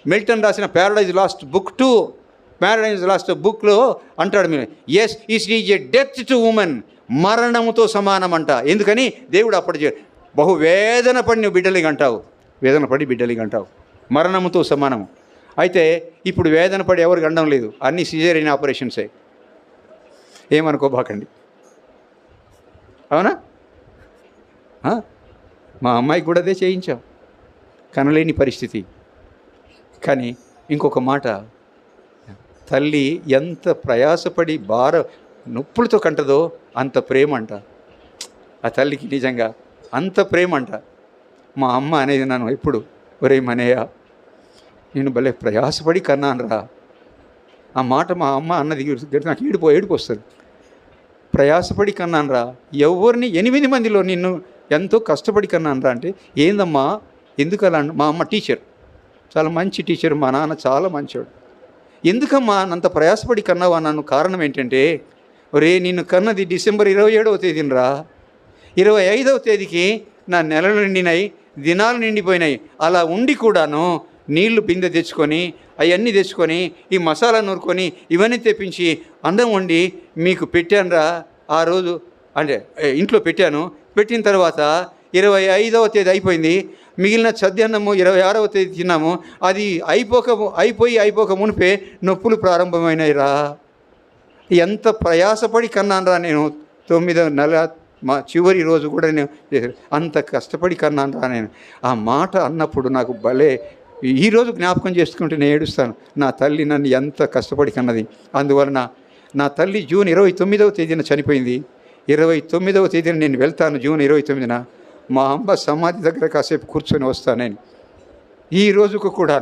మిల్టన్ రాసిన ప్యారడైజ్ లాస్ట్ బుక్లో అంటాడు, మీరు yes it is a death to women, మరణముతో సమానం అంట. ఎందుకని? దేవుడు అప్పటి బహువేదన పడి నువ్వు బిడ్డలిగా అంటావు, మరణముతో సమానము. అయితే ఇప్పుడు వేదన పడి ఎవరికి అండం లేదు, అన్నీ సిజేరియన్ ఆపరేషన్సే. ఏమనుకోబాకండి, అవునా? మా అమ్మాయికి కూడా అదే చేయించాం, కనలేని పరిస్థితి. కానీ ఇంకొక మాట, తల్లి ఎంత ప్రయాసపడి నొప్పులతో కంటదో అంత ప్రేమ అంట ఆ తల్లికి. నిజంగా అంత ప్రేమ అంట. మా అమ్మ అనేది నన్ను ఎప్పుడు, ఒరే మనయ్య నేను భలే ప్రయాసపడి కన్నానురా. ఆ మాట మా అమ్మ అన్నది నాకు ఏడుపు వస్తుంది. ప్రయాసపడి కన్నానురా, ఎవరిని 8 మందిలో నిన్ను ఎంతో కష్టపడి కన్నానురా అంటే, ఏందమ్మా ఎందుకలా? మా అమ్మ టీచర్, చాలా మంచి టీచర్, మా నాన్న చాలా మంచివాడు. ఎందుకమ్మా అంత ప్రయాసపడి కన్నావా నన్ను? కారణం ఏంటంటే, ఒరే నిన్ను కన్నది డిసెంబర్ 27వ తేదీనరా, 25వ తేదీకి నా నెలలు నిండినాయి, దినాలు నిండిపోయినాయి. అలా ఉండి కూడాను నీళ్లు బిందె తెచ్చుకొని అవన్నీ తెచ్చుకొని ఈ మసాలా నూరుకొని ఇవన్నీ తెప్పించి అన్నం వండి మీకు పెట్టానురా. ఆ రోజు అంటే ఇంట్లో పెట్టాను. పెట్టిన తర్వాత 25వ తేదీ అయిపోయింది, మిగిలిన సద్యాన్నము 26వ తేదీ తిన్నాము. అది అయిపోక మునిపే నొప్పులు ప్రారంభమైనాయిరా. ఎంత ప్రయాసపడి కన్నానురా నేను. 9వ నెల మా చివరి రోజు కూడా నేను అంత కష్టపడి కన్నానురా నేను. ఆ మాట అన్నప్పుడు నాకు భలే, ఈరోజు జ్ఞాపకం చేసుకుంటే నేను ఏడుస్తాను. నా తల్లి నన్ను ఎంత కష్టపడి కన్నది. అందువలన నా తల్లి జూన్ 29వ తేదీన చనిపోయింది. 29వ తేదీన నేను వెళ్తాను. జూన్ 29న మా అమ్మ సమాధి దగ్గర కాసేపు కూర్చొని వస్తాను నేను. ఈ రోజుకు కూడా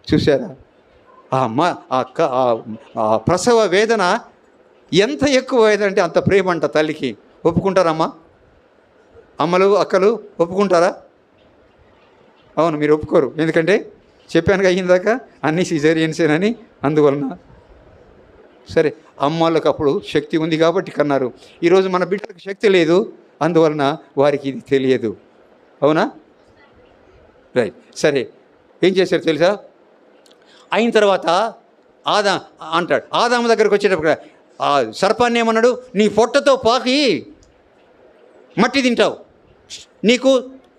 చూసారా ఆ ప్రసవ వేదన ఎంత ఎక్కువ వేదన అంటే అంత ప్రేమ అంట తల్లికి. ఒప్పుకుంటారమ్మా? అమ్మలు అక్కలు ఒప్పుకుంటారా? అవును, మీరు ఒప్పుకోరు. ఎందుకంటే చెప్పాను అయ్యిందాక అన్నీ సిజేరియన్సేనని. అందువలన సరే, అమ్మలకు అప్పుడు శక్తి ఉంది కాబట్టి కన్నారు. ఈరోజు మన బిడ్డలకు శక్తి లేదు, అందువలన వారికి ఇది తెలియదు. అవునా? రైట్. సరే, ఏం చేశారు తెలుసా? అయిన తర్వాత అంటాడు, ఆదాము దగ్గరకు వచ్చేటప్పుడు ఆ సర్పాన్ని ఏమన్నాడు, నీ పొట్టతో పాకి మట్టి తింటావు, నీకు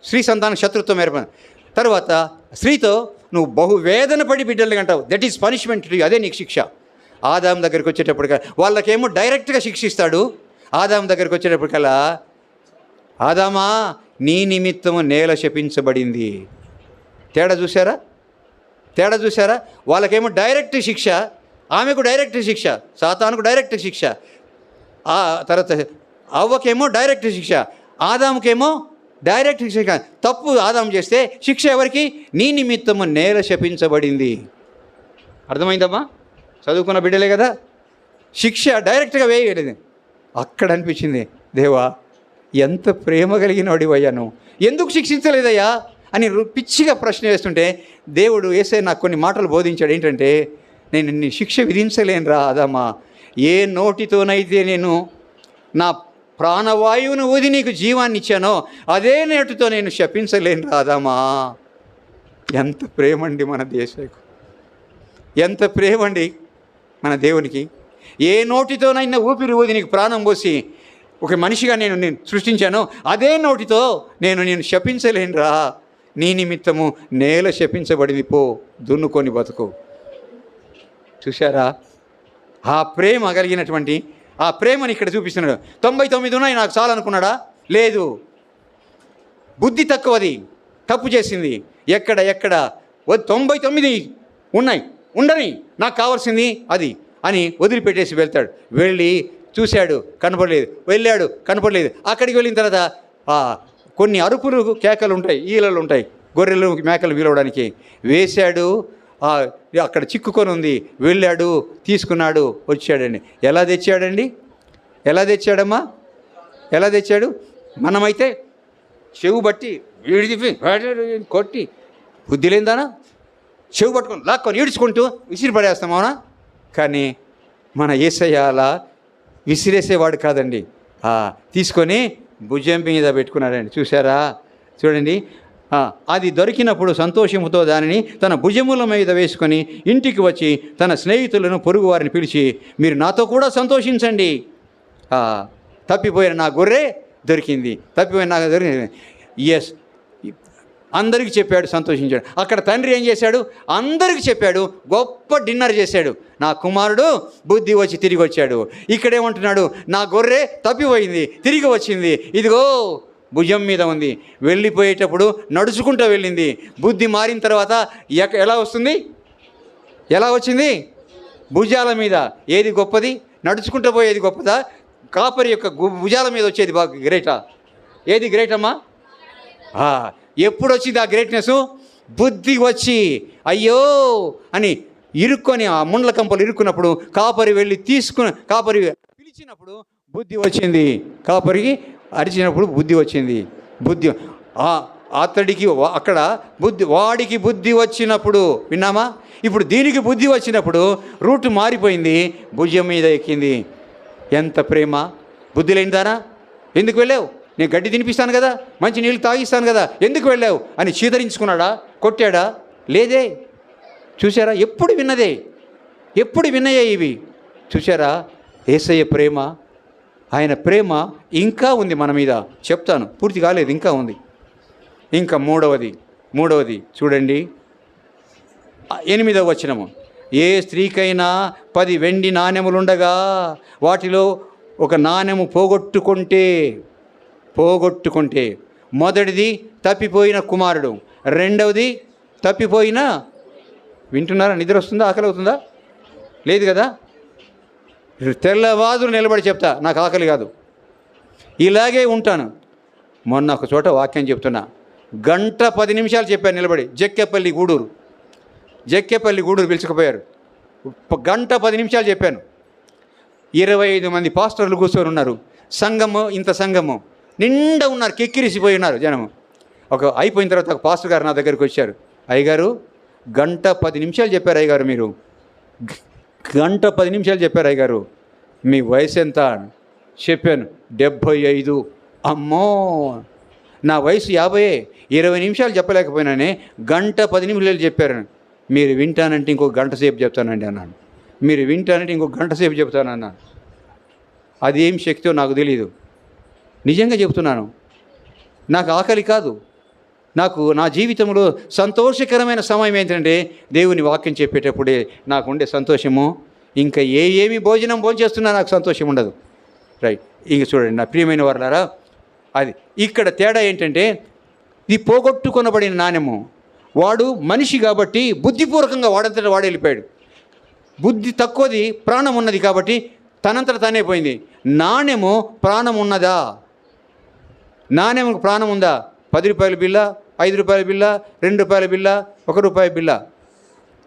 స్త్రీ సంతానం శత్రుత్వం ఏర్పడి. తర్వాత స్త్రీతో నువ్వు బహువేదన పడి బిడ్డలు అంటావు. దట్ ఈస్ పనిష్మెంట్, అదే నీకు శిక్ష. ఆదాము దగ్గరికి వచ్చేటప్పటికల్లా వాళ్ళకేమో డైరెక్ట్గా శిక్షిస్తాడు. ఆదాము దగ్గరికి వచ్చేటప్పటికల్లా, ఆదామా నీ నిమిత్తము నేల శపించబడింది. తేడా చూసారా? వాళ్ళకేమో డైరెక్ట్ శిక్ష, ఆమెకు డైరెక్ట్ శిక్ష, సాతానుకు డైరెక్ట్ శిక్ష. ఆ తర్వాత అవ్వకేమో డైరెక్ట్ శిక్ష, ఆదాముకేమో డైరెక్ట్ శిక్ష. తప్పు ఆదాము చేస్తే శిక్ష ఎవరికి? నీ నిమిత్తము నేల శపించబడింది. అర్థమైందమ్మా? చదువుకున్న బిడ్డలే కదా. శిక్ష డైరెక్ట్గా వేయలేదు. అక్కడ అనిపించింది, దేవా ఎంత ప్రేమ కలిగిన వాడివయ్యాను, ఎందుకు శిక్షించలేదయ్యా అని పిచ్చిగా ప్రశ్న వేస్తుంటే దేవుడు యేసయ్య నాకు కొన్ని మాటలు బోధించాడు. ఏంటంటే, నేను నీ శిక్ష విధించలేనురా ఆదామా, ఏ నోటితోనైతే నేను నా ప్రాణవాయువును ఊది నీకు జీవాన్ని ఇచ్చానో అదే నోటితో నేను శపించలేనురా ఆదామా. ఎంత ప్రేమండి మన దేశకు, ఎంత ప్రేమండి మన దేవునికి. ఏ నోటితోనైనా ఊపిరి ఊది నీకు ప్రాణం పోసి ఒక మనిషిగా నేను సృష్టించాను, అదే నోటితో నేను శపించలేనురా. నీ నిమిత్తము నేల శపించబడింది, పో దున్నుకొని బతుకు. చూశారా? ఆ ప్రేమ కలిగినటువంటి ఆ ప్రేమని ఇక్కడ చూపిస్తున్నాడు. 99 ఉన్నాయి నాకు చాలనుకున్నాడా? లేదు, బుద్ధి తక్కువది, తప్పు చేసింది. ఎక్కడ 99 ఉన్నాయి, ఉండని, నాకు కావాల్సింది అది అని వదిలిపెట్టేసి వెళ్తాడు. వెళ్ళి చూశాడు, కనపడలేదు. వెళ్ళాడు, కనపడలేదు. అక్కడికి వెళ్ళిన తర్వాత కొన్ని అరుపులు కేకలు ఉంటాయి, ఈలలు ఉంటాయి, గొర్రెలు మేకలు వీలవడానికి. వేశాడు, అక్కడ చిక్కుకొని ఉంది. వెళ్ళాడు, తీసుకున్నాడు, వచ్చాడండి. ఎలా తెచ్చాడమ్మా? ఎలా తెచ్చాడు? మనమైతే చెవు బట్టి విడిది కొట్టి, బుద్ధి లేదానా చెవు పట్టుకొని లాక్కొని ఈడ్చుకుంటూ విసిరి పడేస్తాం, అవునా? కానీ మన యేసయ్య అలా విసిరేసేవాడు కాదండి. తీసుకొని భుజం మీద పెట్టుకున్నాడండి. చూసారా? చూడండి, అది దొరికినప్పుడు సంతోషముతో దానిని తన భుజముల మీద వేసుకొని ఇంటికి వచ్చి తన స్నేహితులను, పొరుగు వారిని పిలిచి, మీరు నాతో కూడా సంతోషించండి, తప్పిపోయిన నా గొర్రె దొరికింది, తప్పిపోయిన నాకు దొరికింది. ఎస్, అందరికీ చెప్పాడు, సంతోషించాడు. అక్కడ తండ్రి ఏం చేశాడు? అందరికీ చెప్పాడు, గొప్ప డిన్నర్ చేశాడు. నా కుమారుడు బుద్ధి వచ్చి తిరిగి వచ్చాడు. ఇక్కడేమంటున్నాడు? నా గొర్రె తప్పిపోయింది, తిరిగి వచ్చింది, ఇదిగో భుజం మీద ఉంది. వెళ్ళిపోయేటప్పుడు నడుచుకుంటూ వెళ్ళింది. బుద్ధి మారిన తర్వాత ఎలా వస్తుంది? ఎలా వచ్చింది? భుజాల మీద. ఏది గొప్పది? నడుచుకుంటూ పోయేది గొప్పదా? కాపరి యొక్క భుజాల మీద వచ్చేది బాగా గ్రేటా? ఏది గ్రేట్ అమ్మా? ఎప్పుడు వచ్చింది ఆ గ్రేట్నెస్? బుద్ధి వచ్చి అయ్యో అని ఇరుక్కొని, ఆ ముండ్ల కంపలు ఇరుక్కున్నప్పుడు కాపరి వెళ్ళి కాపరి పిలిచినప్పుడు బుద్ధి వచ్చింది. కాపరికి అరిచినప్పుడు బుద్ధి వచ్చింది. బుద్ధి అతడికి అక్కడ వాడికి బుద్ధి వచ్చినప్పుడు విన్నామా? ఇప్పుడు దీనికి బుద్ధి వచ్చినప్పుడు రూట్ మారిపోయింది, భుజం మీద ఎక్కింది. ఎంత ప్రేమ! బుద్ధి లేనిదానా, ఎందుకు వెళ్ళావు? నేను గడ్డి తినిపిస్తాను కదా, మంచి నీళ్ళు తాగిస్తాను కదా, ఎందుకు వెళ్ళావు అని చీదరించుకున్నాడా? కొట్టాడా? లేదే. చూసారా? ఎప్పుడు విన్నదే, ఎప్పుడు విన్నయే ఇవి. చూసారా? యేసయ్య ప్రేమ, ఆయన ప్రేమ ఇంకా ఉంది మన మీద. చెప్తాను, పూర్తి కాలేదు, ఇంకా ఉంది. ఇంకా మూడవది చూడండి, 8వ వచనము. ఏ స్త్రీకైనా 10 వెండి నాణెములుండగా వాటిలో ఒక నాణెము పోగొట్టుకుంటే మొదటిది తప్పిపోయిన కుమారుడు, రెండవది తప్పిపోయిన, వింటున్నారా? నిద్ర వస్తుందా? ఆకలి అవుతుందా? లేదు కదా? తెల్లవాదులు నిలబడి చెప్తా, నాకు ఆకలి కాదు, ఇలాగే ఉంటాను. మొన్న ఒక చోట వాక్యం చెప్తున్నా, 1:10 చెప్పాను నిలబడి. జక్కేపల్లి గూడూరు పిలుచుకుపోయారు. 1:10 చెప్పాను. 25 మంది పాస్టర్లు కూర్చొని ఉన్నారు. ఇంత సంఘము నిండా ఉన్నారు, కెక్కిరిసిపోయి ఉన్నారు జనము. అయిపోయిన తర్వాత ఒక పాస్టర్ గారు నా దగ్గరికి వచ్చారు. అయ్యగారు 1:10 చెప్పారు అయ్యగారు, మీరు 1:10 చెప్పారు అయ్యగారు, మీ వయసు ఎంత చెప్పాను? 75. అమ్మో, నా వయసు 50. 20 నిమిషాలు చెప్పలేకపోయినానే, 1:10 చెప్పారు. మీరు వింటానంటే ఇంకొక గంట సేపు చెప్తానండి అన్నాను. మీరు వింటానంటే ఇంకొక గంట సేపు చెప్తానన్నాను. అదేం శక్తితో నాకు తెలియదు, నిజంగా చెప్తున్నాను. నాకు ఆకలి కాదు, నా జీవితంలో సంతోషకరమైన సమయం ఏంటంటే దేవుని వాక్యం చెప్పేటప్పుడే నాకు ఉండే సంతోషము. ఇంకా ఏమి భోంచేస్తున్నా నాకు సంతోషం ఉండదు. రైట్. ఇంక చూడండి నా ప్రియమైన వారలారా, అది ఇక్కడ తేడా ఏంటంటే, ఇది పోగొట్టుకొనబడిన నాణెము. వాడు మనిషి కాబట్టి బుద్ధిపూర్వకంగా వాడంతటా వాడు వెళ్ళిపోయాడు. బుద్ధి తక్కువది, ప్రాణం ఉన్నది కాబట్టి తనంతట తానే పోయింది. నాణెము ప్రాణం ఉన్నదా? నాణెముకు ప్రాణం ఉందా? 10 రూపాయల బిల్ల, 5 రూపాయల బిల్ల, 2 రూపాయల బిల్ల, 1 రూపాయి బిల్ల.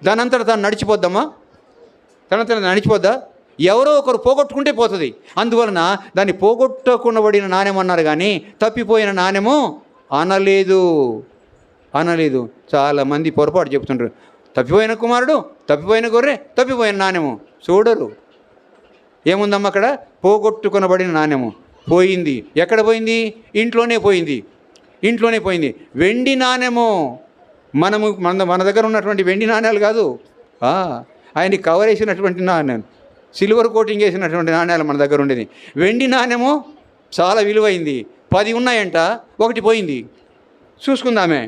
దానంతట తాను నడిచిపోద్దమ్మా? తనంతట నడిచిపోద్దా? ఎవరో ఒకరు పోగొట్టుకుంటే పోతుంది. అందువలన దాన్ని పోగొట్టుకునబడిన నాణెం అన్నారు కానీ తప్పిపోయిన నాణెము అనలేదు. చాలామంది పొరపాటు చెప్తుంటారు. తప్పిపోయిన కుమారుడు, తప్పిపోయిన గొర్రె, తప్పిపోయిన నాణెము చూడరు. ఏముందమ్మా అక్కడ? పోగొట్టుకునబడిన నాణెము పోయింది. ఎక్కడ పోయింది? ఇంట్లోనే పోయింది. వెండి నాణెము. మన దగ్గర ఉన్నటువంటి వెండి నాణ్యాలు కాదు, ఆయన్ని కవర్ వేసినటువంటి నాణ్యం, సిల్వర్ కోటింగ్ వేసినటువంటి నాణ్యాలు మన దగ్గర ఉండేది. వెండి నాణ్యము చాలా విలువైంది. 10 ఉన్నాయంట, 1 పోయింది. చూసుకుందామే.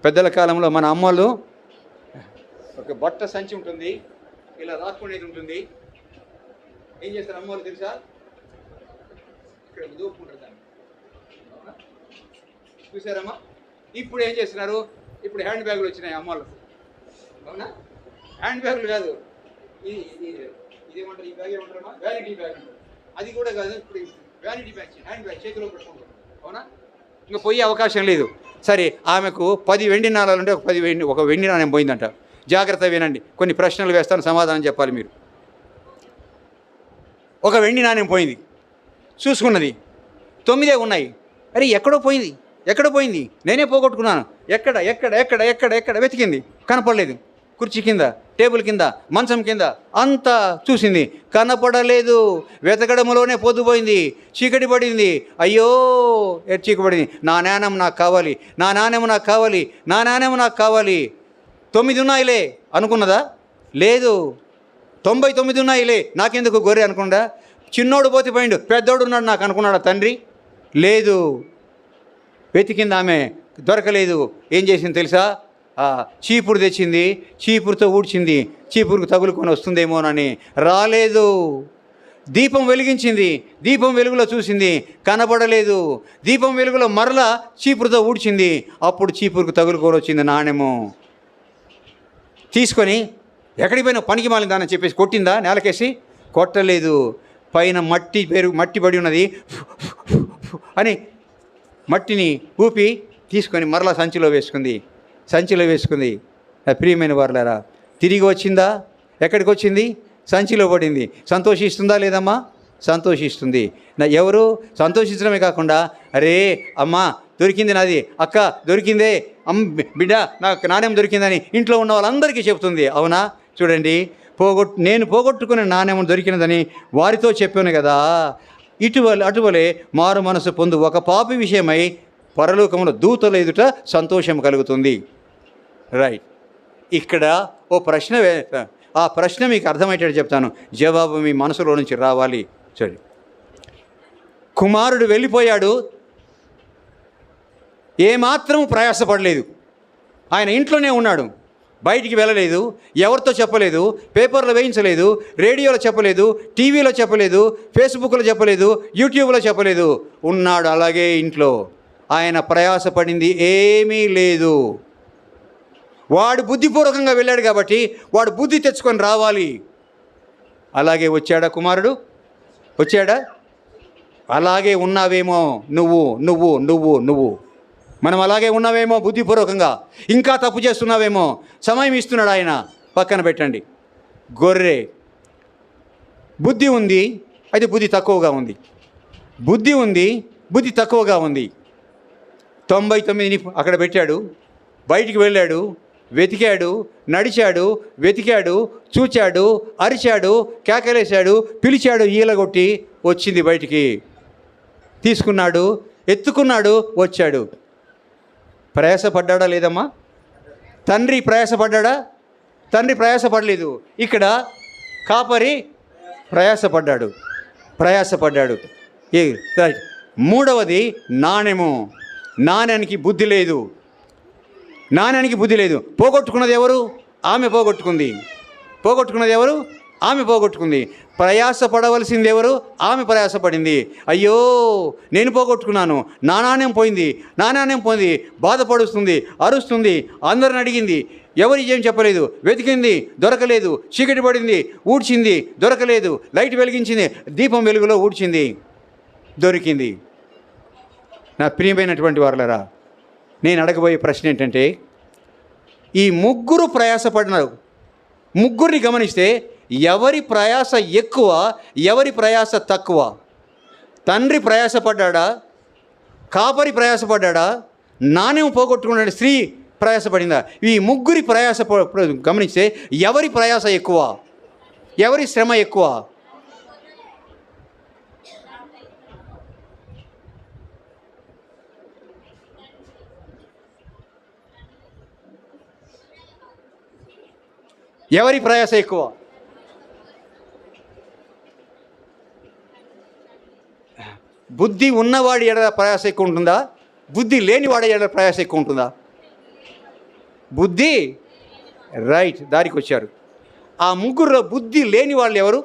పెద్దల కాలంలో మన అమ్మలు ఒక బట్ట సంచి ఉంటుంది, ఇలా రాసుకునేది ఉంటుంది. ఏం చేస్తారు అమ్మలు తెలుసా? ఇక్కడ దూపుకుంటారు దాన్ని. చూసారమ్మా? ఇప్పుడు ఏం చేస్తున్నారు? ఇప్పుడు హ్యాండ్ బ్యాగులు వచ్చినాయి అమ్మలు. అవునా? హ్యాండ్ బ్యాగులు కాదు, ఇదేమంటారు? ఈ బ్యాగ్ ఏమంటారమ్మా? Vanity bag. అది కూడా కాదు, ఇప్పుడు వ్యానిటీ బ్యాగ్, హ్యాండ్ బ్యాగ్ చేతిలో పెట్టుకుంటారు. అవునా? ఇంకా పోయే అవకాశం లేదు. సరే, ఆమెకు 10 వెండి నాణాలు ఉంటే ఒక వెండి నాణ్యం పోయిందంట. జాగ్రత్త వినండి, కొన్ని ప్రశ్నలు వేస్తాను, సమాధానం చెప్పాలి మీరు. ఒక వెండి నాణ్యం పోయింది, చూసుకున్నది, 9 ఉన్నాయి. అరే ఎక్కడో పోయింది, నేనే పోగొట్టుకున్నాను. ఎక్కడ వెతికింది, కనపడలేదు. కుర్చీ కింద, టేబుల్ కింద, మంచం కింద అంతా చూసింది, కనపడలేదు. వెతకడంలోనే పొద్దుపోయింది, చీకటి పడింది. అయ్యో చీకపడింది. నా నాణ్యం నాకు కావాలి, నా నాణ్యం నాకు కావాలి. 9 ఉన్నాయిలే అనుకున్నదా? లేదు. 99 ఉన్నాయిలే, నాకెందుకు గొర్రె అనుకున్నా? చిన్నోడు పోతే పోయిండు, పెద్దోడు ఉన్నాడు నాకు అనుకున్నాడా తండ్రి? లేదు. వెతికింది ఆమె, దొరకలేదు. ఏం చేసింది తెలుసా? చీపురు తెచ్చింది, చీపురుతో ఊడ్చింది, చీపురుకు తగులుకొని వస్తుందేమోనని. రాలేదు. దీపం వెలిగించింది, దీపం వెలుగులో చూసింది, కనబడలేదు. దీపం వెలుగులో మరలా చీపురుతో ఊడ్చింది, అప్పుడు చీపురుకు తగులుకొని వచ్చింది నాణెము. తీసుకొని ఎక్కడికి పోయినా పనికి మాలిందానని చెప్పేసి కొట్టిందా నేలకేసి? కొట్టలేదు. పైన మట్టి పడి ఉన్నది అని మట్టిని ఊపి తీసుకొని మరలా సంచిలో వేసుకుంది. నా ప్రియమైన వారలారా, తిరిగి వచ్చిందా? ఎక్కడికి వచ్చింది? సంచిలో పడింది. సంతోషిస్తుందా లేదమ్మా? సంతోషిస్తుంది. ఎవరు సంతోషించడమే కాకుండా, అరే అమ్మా దొరికింది, నాది అక్క దొరికిందే, బిడ్డ నాకు నాణ్యం దొరికిందని ఇంట్లో ఉన్న వాళ్ళందరికీ చెప్తుంది. అవునా? చూడండి, నేను పోగొట్టుకునే నాణ్యం దొరికినదని వారితో చెప్పాను కదా. అటువలే మారు మనసు పొందు ఒక పాపి విషయమై పరలోకములో దూతల ఎదుట సంతోషం కలుగుతుంది. రైట్. ఇక్కడ ఓ ప్రశ్న, ఆ ప్రశ్న మీకు అర్థమయ్యేటట్టు చెప్తాను, జవాబు మీ మనసులో నుంచి రావాలి. సరే, కుమారుడు వెళ్ళిపోయాడు, ఏమాత్రం ప్రయాసపడలేదు. ఆయన ఇంట్లోనే ఉన్నాడు, బయటికి వెళ్ళలేదు, ఎవరితో చెప్పలేదు, పేపర్లో వేయించలేదు, రేడియోలో చెప్పలేదు, టీవీలో చెప్పలేదు, ఫేస్బుక్లో చెప్పలేదు, యూట్యూబ్లో చెప్పలేదు. ఉన్నాడు అలాగే ఇంట్లో. ఆయన ప్రయాసపడింది ఏమీ లేదు. వాడు బుద్ధిపూర్వకంగా వెళ్ళాడు కాబట్టి వాడు బుద్ధి తెచ్చుకొని రావాలి. అలాగే వచ్చాడా కుమారుడు? వచ్చాడా? అలాగే ఉన్నావేమో నువ్వు మనం అలాగే ఉన్నావేమో బుద్ధిపూర్వకంగా. ఇంకా తప్పు చేస్తున్నావేమో. సమయం ఇస్తున్నాడు ఆయన, పక్కన పెట్టండి. గొర్రె బుద్ధి ఉంది, అయితే బుద్ధి తక్కువగా ఉంది. బుద్ధి ఉంది, బుద్ధి తక్కువగా ఉంది. 99ని అక్కడ పెట్టాడు, బయటికి వెళ్ళాడు, వెతికాడు, నడిచాడు, వెతికాడు, చూచాడు, అరిచాడు, కేకలేశాడు, పిలిచాడు, ఈలగొట్టి వచ్చింది బయటికి. తీసుకున్నాడు, ఎత్తుకున్నాడు, వచ్చాడు. ప్రయాసపడ్డా లేదమ్మా? తండ్రి ప్రయాసపడ్డా? తండ్రి ప్రయాసపడలేదు. ఇక్కడ కాపరి ప్రయాసపడ్డాడు. మూడవది నాణ్యము. నాణ్యానికి బుద్ధి లేదు. పోగొట్టుకున్నది ఎవరు? ఆమె పోగొట్టుకుంది. ప్రయాసపడవలసింది ఎవరు? ఆమె ప్రయాసపడింది. అయ్యో నేను పోగొట్టుకున్నాను, నా నాణ్యం పోయింది, బాధపడుస్తుంది, అరుస్తుంది, అందరిని అడిగింది, ఎవరు ఏం చెప్పలేదు, వెతికింది, దొరకలేదు, చీకటి పడింది, ఊడ్చింది, దొరకలేదు, లైట్ వెలిగించింది, దీపం వెలుగులో ఊడ్చింది, దొరికింది. నా ప్రియమైనటువంటి వారలారా, నేను అడగబోయే ప్రశ్న ఏంటంటే, ఈ ముగ్గురు ప్రయాసపడినారు. ముగ్గురిని గమనిస్తే ఎవరి ప్రయాస ఎక్కువ, ఎవరి ప్రయాస తక్కువ? తండ్రి ప్రయాసపడ్డా? కాపరి ప్రయాసపడ్డా? నాణ్యం పోగొట్టుకున్న స్త్రీ ప్రయాసపడిందా? ఈ ముగ్గురి ప్రయాస గమనిస్తే ఎవరి ప్రయాస ఎక్కువ, ఎవరి శ్రమ ఎక్కువ? ఎవరి ప్రయాస ఎక్కువ? బుద్ధి ఉన్నవాడి ఎడ ప్రయాస ఎక్కువ ఉంటుందా? బుద్ధి లేనివాడి ఎడ ప్రయాస ఎక్కువ ఉంటుందా? బుద్ధి. రైట్, దారికి వచ్చారు. ఆ ముగ్గురులో బుద్ధి లేని వాళ్ళు ఎవరు?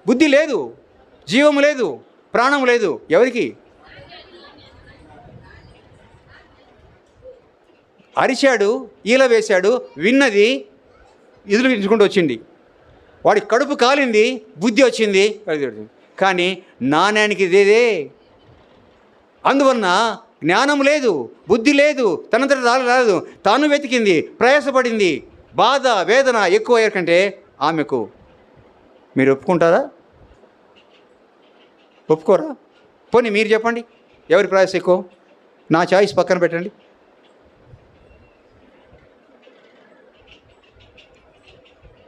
బుద్ధి లేదు, జీవము లేదు, ప్రాణం లేదు. ఎవరికి? అరిచాడు, ఈల వేశాడు, విన్నది, ఎదురుకుంటూ వచ్చింది. వాడి కడుపు కాలింది, బుద్ధి వచ్చింది. కానీ నాణ్యానికి ఇదేదే. అందువలన జ్ఞానం లేదు, బుద్ధి లేదు, తనంతట రాలేదు. తాను వెతికింది, ప్రయాసపడింది, బాధ వేదన ఎక్కువ కంటే ఆమెకు. మీరు ఒప్పుకుంటారా? ఒప్పుకోరా? పోనీ మీరు చెప్పండి, ఎవరి ప్రయాస ఎక్కువ? నా చాయిస్ పక్కన పెట్టండి.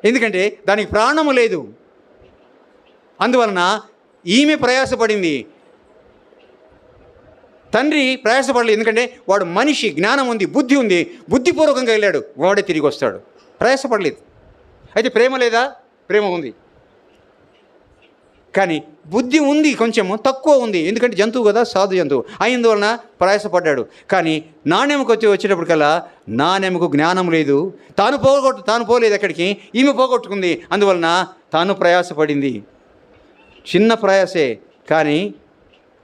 ఎందుకంటే దానికి ప్రాణము లేదు. అందువలన ఈమె ప్రయాసపడింది, తండ్రి ప్రయాసపడలేదు. ఎందుకంటే వాడు మనిషి, జ్ఞానం ఉంది, బుద్ధి ఉంది, బుద్ధిపూర్వకంగా వెళ్ళాడు, వాడే తిరిగి వస్తాడు. ప్రయాసపడలేదు. అయితే ప్రేమ లేదా? ప్రేమ ఉంది. కానీ బుద్ధి ఉంది, కొంచెము తక్కువ ఉంది, ఎందుకంటే జంతువు కదా, సాధు జంతువు అయినందువలన ప్రయాసపడ్డాడు. కానీ నాణ్యముకు వచ్చేటప్పటికల్లా నాణ్యముకు జ్ఞానం లేదు. తాను పోలేదు ఎక్కడికి, ఈమె పోగొట్టుకుంది. అందువలన తాను ప్రయాసపడింది. చిన్న ప్రయాసే కానీ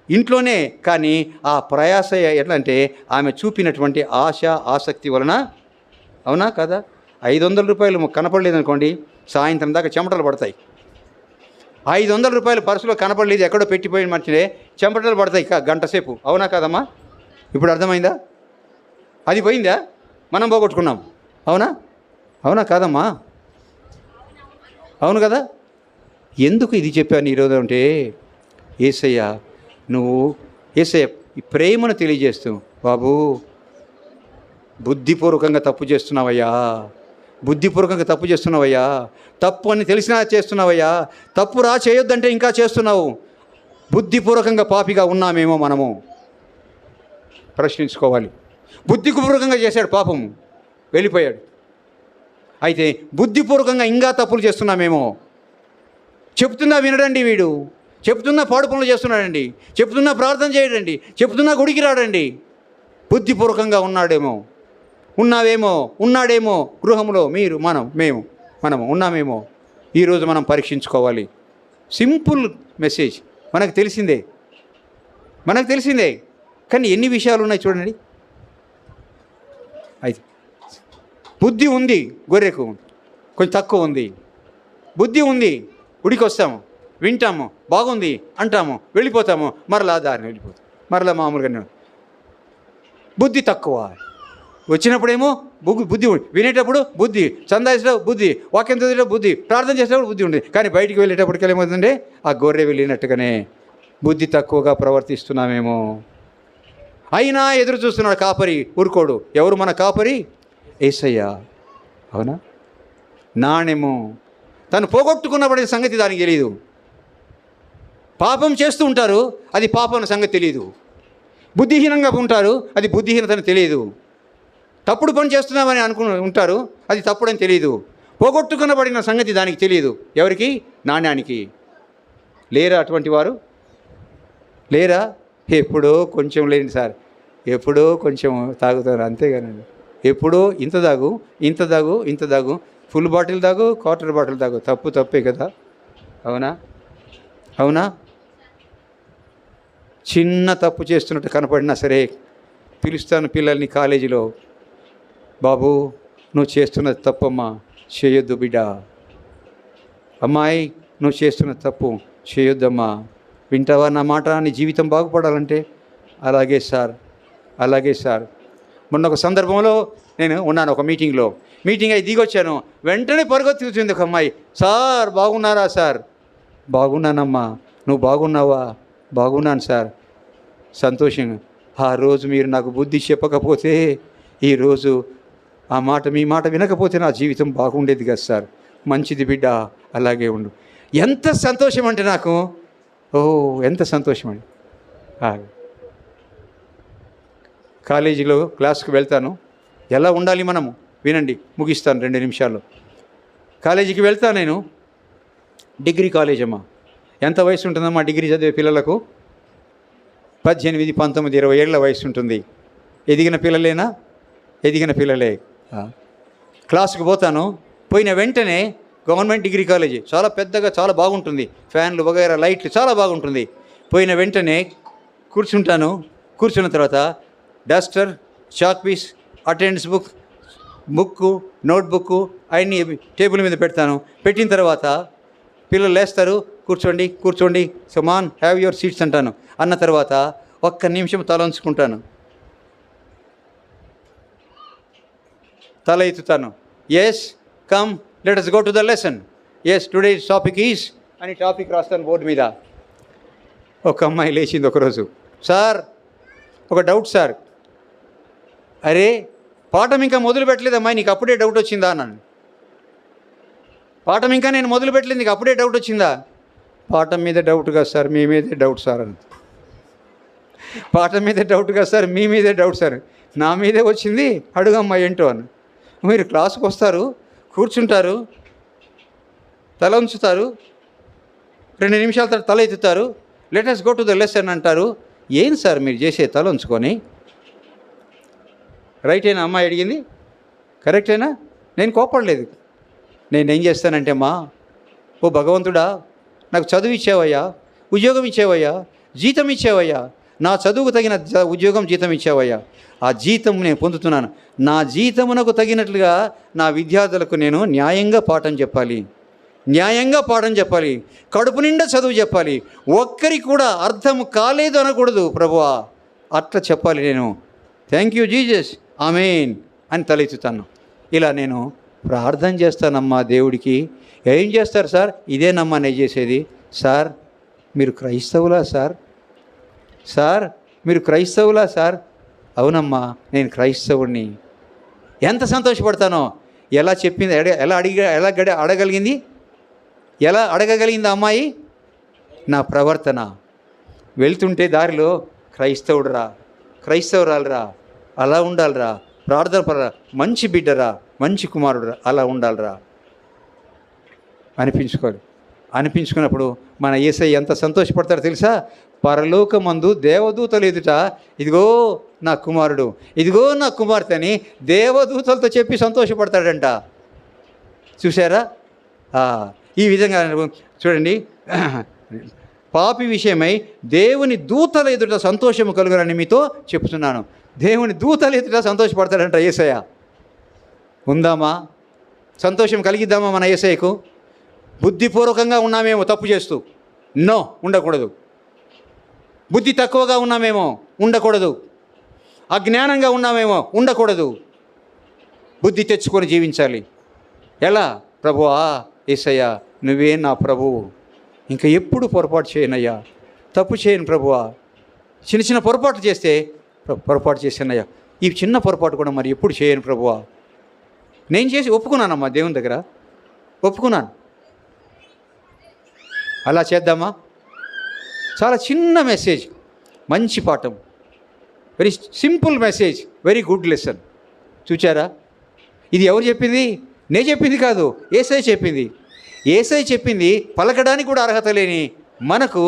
ఇంట్లోనే, కానీ ఆ ప్రయాస ఎట్లా అంటే ఆమె చూపినటువంటి ఆశ ఆసక్తి వలన. అవునా కదా? 500 రూపాయలు కనపడలేదనుకోండి, సాయంత్రం దాకా చెమటలు పడతాయి. 500 రూపాయలు పర్సులో కనపడలేదు, ఎక్కడో పెట్టిపోయిన మర్చినే చెమటలు పడతాయి గంట సేపు. అవునా కాదమ్మా? ఇప్పుడు అర్థమైందా? అది పోయిందా? మనం పోగొట్టుకున్నాం. అవునా కాదమ్మా? అవును కదా? ఎందుకు ఇది చెప్పాను ఈరోజు అంటే, యేసయ్య నువ్వు యేసయ్య ఈ ప్రేమను తెలియజేస్తూ, బాబు బుద్ధిపూర్వకంగా తప్పు చేస్తున్నావయ్యా, బుద్ధిపూర్వకంగా తప్పు చేస్తున్నావయ్యా, తప్పు అని తెలిసినా చేస్తున్నావయ్యా, తప్పు చేయొద్దంటే ఇంకా చేస్తున్నావు. బుద్ధిపూర్వకంగా పాపిగా ఉన్నామేమో మనము ప్రశ్నించుకోవాలి. బుద్ధిపూర్వకంగా చేశాడు పాపము, వెళ్ళిపోయాడు. అయితే బుద్ధిపూర్వకంగా ఇంకా తప్పులు చేస్తున్నామేమో. చెప్తున్నా వినడండి వీడు, చెప్తున్నా పాడు పనులు చేస్తున్నాడండి, చెప్తున్నా ప్రార్థన చేయడండి, చెప్తున్నా గుడికి రాడండి. బుద్ధిపూర్వకంగా ఉన్నాడేమో గృహంలో మనము ఉన్నామేమో. ఈరోజు మనం పరీక్షించుకోవాలి. సింపుల్ మెసేజ్, మనకు తెలిసిందే కానీ ఎన్ని విషయాలు ఉన్నాయి చూడండి. అయితే బుద్ధి ఉంది, గొర్రెకు కొంచెం తక్కువ ఉంది. బుద్ధి ఉంది, గుడికి వస్తాము, వింటాము, బాగుంది అంటాము, వెళ్ళిపోతాము, మరలా దారిని వెళ్ళిపోతాం, మరలా మామూలుగా. బుద్ధి తక్కువ. వచ్చినప్పుడేమో బుద్ధి, వినేటప్పుడు బుద్ధి, చందాసేటప్పుడు బుద్ధి, వాక్యం చదివేటప్పుడు బుద్ధి, ప్రార్థన చేసేటప్పుడు బుద్ధి ఉంది. కానీ బయటికి వెళ్ళేటప్పటికి ఏమవుతుందంటే ఆ గొర్రె వెళ్ళినట్టుగానే బుద్ధి తక్కువగా ప్రవర్తిస్తున్నామేమో. అయినా ఎదురు చూస్తున్నాడు కాపరి, ఊరుకోడు. ఎవరు మన కాపరి? యేసయ్య. అవునా? నాణ్యము తను పోగొట్టుకున్నప్పటి సంగతి దానికి తెలియదు. పాపం చేస్తూ ఉంటారు, అది పాపం సంగతి తెలియదు. బుద్ధిహీనంగా ఉంటారు, అది బుద్ధిహీనతని తెలియదు. తప్పుడు పని చేస్తున్నామని ఉంటారు, అది తప్పుడని తెలియదు. పోగొట్టుకునబడిన సంగతి దానికి తెలియదు. ఎవరికి? నాణ్యానికి. లేరా అటువంటి వారు? లేరా? ఎప్పుడో కొంచెం లేండి సార్, ఎప్పుడో కొంచెం తాగుతారు అంతేగానండి. ఎప్పుడో ఇంత దాగు, ఫుల్ బాటిల్ తాగు, క్వార్టర్ బాటిల్ తాగు, తప్పే కదా. అవునా? చిన్న తప్పు చేస్తున్నట్టు కనపడినా సరే పిలుస్తాను పిల్లల్ని కాలేజీలో, బాబు నువ్వు చేస్తున్నది తప్పమ్మా, చేయొద్దు బిడ్డ. అమ్మాయి నువ్వు చేస్తున్న తప్పు, చేయొద్దమ్మా, వింటావా నా మాట? నీ జీవితం బాగుపడాలంటే. అలాగే సార్. మొన్న ఒక సందర్భంలో నేను ఉన్నాను, ఒక మీటింగ్ అయి దిగొచ్చాను. వెంటనే పరుగొత్తి కూర్చుంది ఒక అమ్మాయి. సార్ బాగున్నారా? సార్ బాగున్నానమ్మా, నువ్వు బాగున్నావా? బాగున్నాను సార్. సంతోషంగా. ఆ రోజు మీరు నాకు బుద్ధి చెప్పకపోతే, ఈరోజు మీ మాట వినకపోతే నా జీవితం బాగుండేది కదా సార్. మంచిది బిడ్డ, అలాగే ఉండు. ఎంత సంతోషం అంటే నాకు, ఎంత సంతోషం అండి. కాలేజీలో క్లాస్కి వెళ్తాను, ఎలా ఉండాలి మనము వినండి, ముగిస్తాను 2 నిమిషాల్లో. కాలేజీకి వెళ్తాను నేను, డిగ్రీ కాలేజ్ అమ్మా. ఎంత వయసు ఉంటుందమ్మా డిగ్రీ చదివే పిల్లలకు? 18, 19, 20 ఏళ్ళ వయసు ఉంటుంది. ఎదిగిన పిల్లలే. క్లాసుకు పోతాను, పోయిన వెంటనే గవర్నమెంట్ డిగ్రీ కాలేజీ చాలా పెద్దగా, చాలా బాగుంటుంది, ఫ్యాన్లు వగైరా లైట్లు చాలా బాగుంటుంది. పోయిన వెంటనే కూర్చున్న తర్వాత duster, chalk piece, attendance book, notebook అవన్నీ టేబుల్ మీద పెడతాను. పెట్టిన తర్వాత పిల్లలు లేస్తారు, కూర్చోండి సమాన్ హ్యావ్ యువర్ సీట్స్ అంటాను. అన్న తర్వాత 1 నిమిషం తల ఉంచుకుంటాను, తల ఎత్తుతాను. Yes come let us go to the lesson. Yes today's topic is అని టాపిక్ రాస్తాను బోర్డు మీద. ఒక అమ్మాయి లేచింది ఒకరోజు, సార్ ఒక డౌట్ సార్. అరే పాఠం ఇంకా మొదలు పెట్టలేదు అమ్మాయి, నీకు అప్పుడే డౌట్ వచ్చిందా అన్నాను. పాఠం ఇంకా నేను మొదలు పెట్టలేదు, నీకు అప్పుడే డౌట్ వచ్చిందా? పాఠం మీద డౌట్ కాదు సార్, మీ మీదే డౌట్ సార్ అని. పాఠం మీద డౌట్ కాదు సార్, మీ మీదే డౌట్ సార్. నా మీదే వచ్చింది, అడుగమ్మా ఏంటో అని. మీరు క్లాసుకు వస్తారు, కూర్చుంటారు, తల ఉంచుతారు, 2 నిమిషాల తర్వాత తల ఎత్తుతారు. Let's go to the lesson అంటారు. ఏం సార్ మీరు చేసే తల ఉంచుకొని? రైటేనా అమ్మాయి అడిగింది? కరెక్టేనా? నేను కోపడలేదు. నేనేం చేస్తానంటే అమ్మా, ఓ భగవంతుడా, నాకు చదువు ఇచ్చావయ్యా, ఉద్యోగం ఇచ్చావయ్యా, జీతం ఇచ్చావయ్యా, నా చదువుకు తగిన ఉద్యోగం జీతం ఇచ్చావయ్యా, ఆ జీతం నేను పొందుతున్నాను. నా జీతమునకు తగినట్లుగా నా విద్యార్థులకు నేను న్యాయంగా పాఠం చెప్పాలి, న్యాయంగా పాఠం చెప్పాలి, కడుపు నిండా చదువు చెప్పాలి, ఒక్కరికి కూడా అర్థం కాలేదు అనకూడదు ప్రభువా, అట్లా చెప్పాలి నేను. థ్యాంక్ యూ జీసస్, ఆమేన్ అని తలెత్తుతాను. ఇలా నేను ప్రార్థన చేస్తానమ్మా దేవుడికి. ఏం చేస్తారు సార్? ఇదేనమ్మా నేను చేసేది. సార్ మీరు క్రైస్తవులా సార్? సార్ మీరు క్రైస్తవులా సార్? అవునమ్మా నేను క్రైస్తవుడిని. ఎంత సంతోషపడతానో. ఎలా చెప్పింది, ఎలా అడగలిగింది, ఎలా అడగగలిగింది అమ్మాయి? నా ప్రవర్తన. వెళ్తుంటే దారిలో క్రైస్తవుడురా, క్రైస్తవురాలురా, అలా ఉండాలిరా, ప్రార్థన పడరా, మంచి బిడ్డరా, మంచి కుమారుడురా, అలా ఉండాలిరా అనిపించుకున్నప్పుడు మన యేసయ్య ఎంత సంతోషపడతారో తెలుసా? పరలోకమందు దేవదూతలు ఎదుట ఇదిగో నా కుమారుడు, ఇదిగో నా కుమార్తె అని దేవదూతలతో చెప్పి సంతోషపడతాడంట. చూసారా? ఈ విధంగా చూడండి, పాపి విషయమై దేవుని దూతల ఎదుట సంతోషము కలుగునని మీతో చెప్తున్నాను. దేవుని దూతల ఎదుట సంతోషపడతాడంట యేసయ్య. ఉందామా? సంతోషం కలిగిద్దామా మన యేసయ్యకు? బుద్ధిపూర్వకంగా ఉన్నామేమో తప్పు చేస్తూ, నో, ఉండకూడదు. బుద్ధి తక్కువగా ఉన్నామేమో, ఉండకూడదు. అజ్ఞానంగా ఉన్నామేమో, ఉండకూడదు. బుద్ధి తెచ్చుకొని జీవించాలి. ఎలా? ప్రభువా యేసయ్య నువ్వే నా ప్రభువు, ఇంకా ఎప్పుడు పొరపాటు చేయనయ్యా, తప్పు చేయను ప్రభువా. చిన్న చిన్న పొరపాటు చేస్తే పొరపాటు చేశానయ్యా, ఈ చిన్న పొరపాటు కూడా మరి ఎప్పుడు చేయను ప్రభువా. నేను చేసి ఒప్పుకున్నానమ్మా, దేవుని దగ్గర ఒప్పుకున్నాను. అలా చేద్దామా? చాలా చిన్న మెసేజ్, మంచి పాఠం, very simple message, very good lesson. చూచారా? ఇది ఎవరు చెప్పింది? నేను చెప్పింది కాదు, యేసయ్య చెప్పింది. యేసయ్య చెప్పింది పలకడానికి కూడా అర్హత లేని మనకు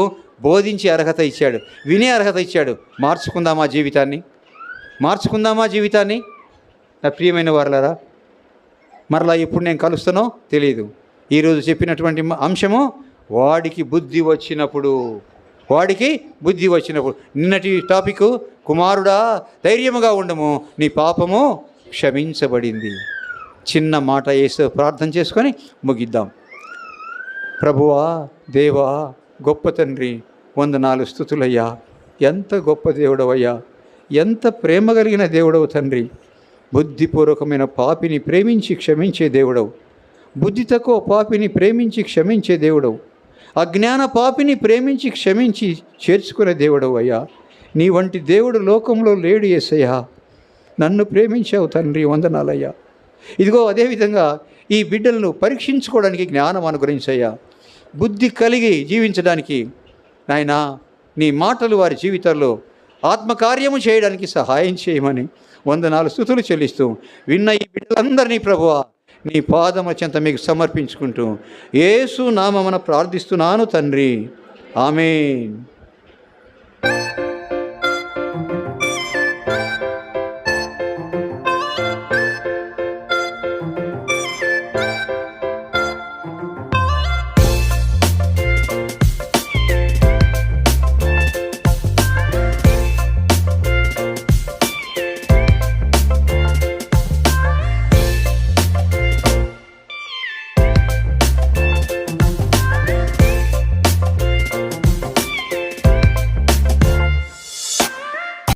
బోధించే అర్హత ఇచ్చాడు, వినే అర్హత ఇచ్చాడు. మార్చుకుందామా జీవితాన్ని? మార్చుకుందామా జీవితాన్ని? నా ప్రియమైన వారలారా, మరలా ఎప్పుడు నేను కలుస్తానో తెలియదు. ఈరోజు చెప్పినటువంటి అంశము వాడికి బుద్ధి వచ్చినప్పుడు, వాడికి బుద్ధి వచ్చినప్పుడు. నిన్నటి టాపిక్ కుమారుడా ధైర్యముగా ఉండము, నీ పాపము క్షమించబడింది. చిన్న మాట వేసి ప్రార్థన చేసుకొని ముగిద్దాం. ప్రభువా, దేవా, గొప్ప తండ్రి, 104 స్తుతులయ్యా. ఎంత గొప్ప దేవుడవయ్యా, ఎంత ప్రేమ కలిగిన దేవుడవు తండ్రి. బుద్ధిపూర్వకమైన పాపిని ప్రేమించి క్షమించే దేవుడవు, బుద్ధి తక్కువ పాపిని ప్రేమించి క్షమించే దేవుడవు, అజ్ఞాన పాపిని ప్రేమించి క్షమించి చేర్చుకునే దేవుడవు అయ్యా. నీ వంటి దేవుడు లోకంలో లేడు యేసయ్యా. నన్ను ప్రేమించావు తండ్రి, వందనాలయ్యా. ఇదిగో అదేవిధంగా ఈ బిడ్డలను పరీక్షించుకోవడానికి జ్ఞానం అనుగ్రహించయ్యా, బుద్ధి కలిగి జీవించడానికి నాయనా నీ మాటలు వారి జీవితాల్లో ఆత్మకార్యము చేయడానికి సహాయం చేయమని 104 స్తుతులు చెల్లిస్తూ విన్న ఈ బిడ్డలందరినీ ప్రభువా నీ పాదముల చెంత మీకు సమర్పించుకుంటూ యేసు నామమున ప్రార్థిస్తున్నాను తండ్రి, ఆమేన్.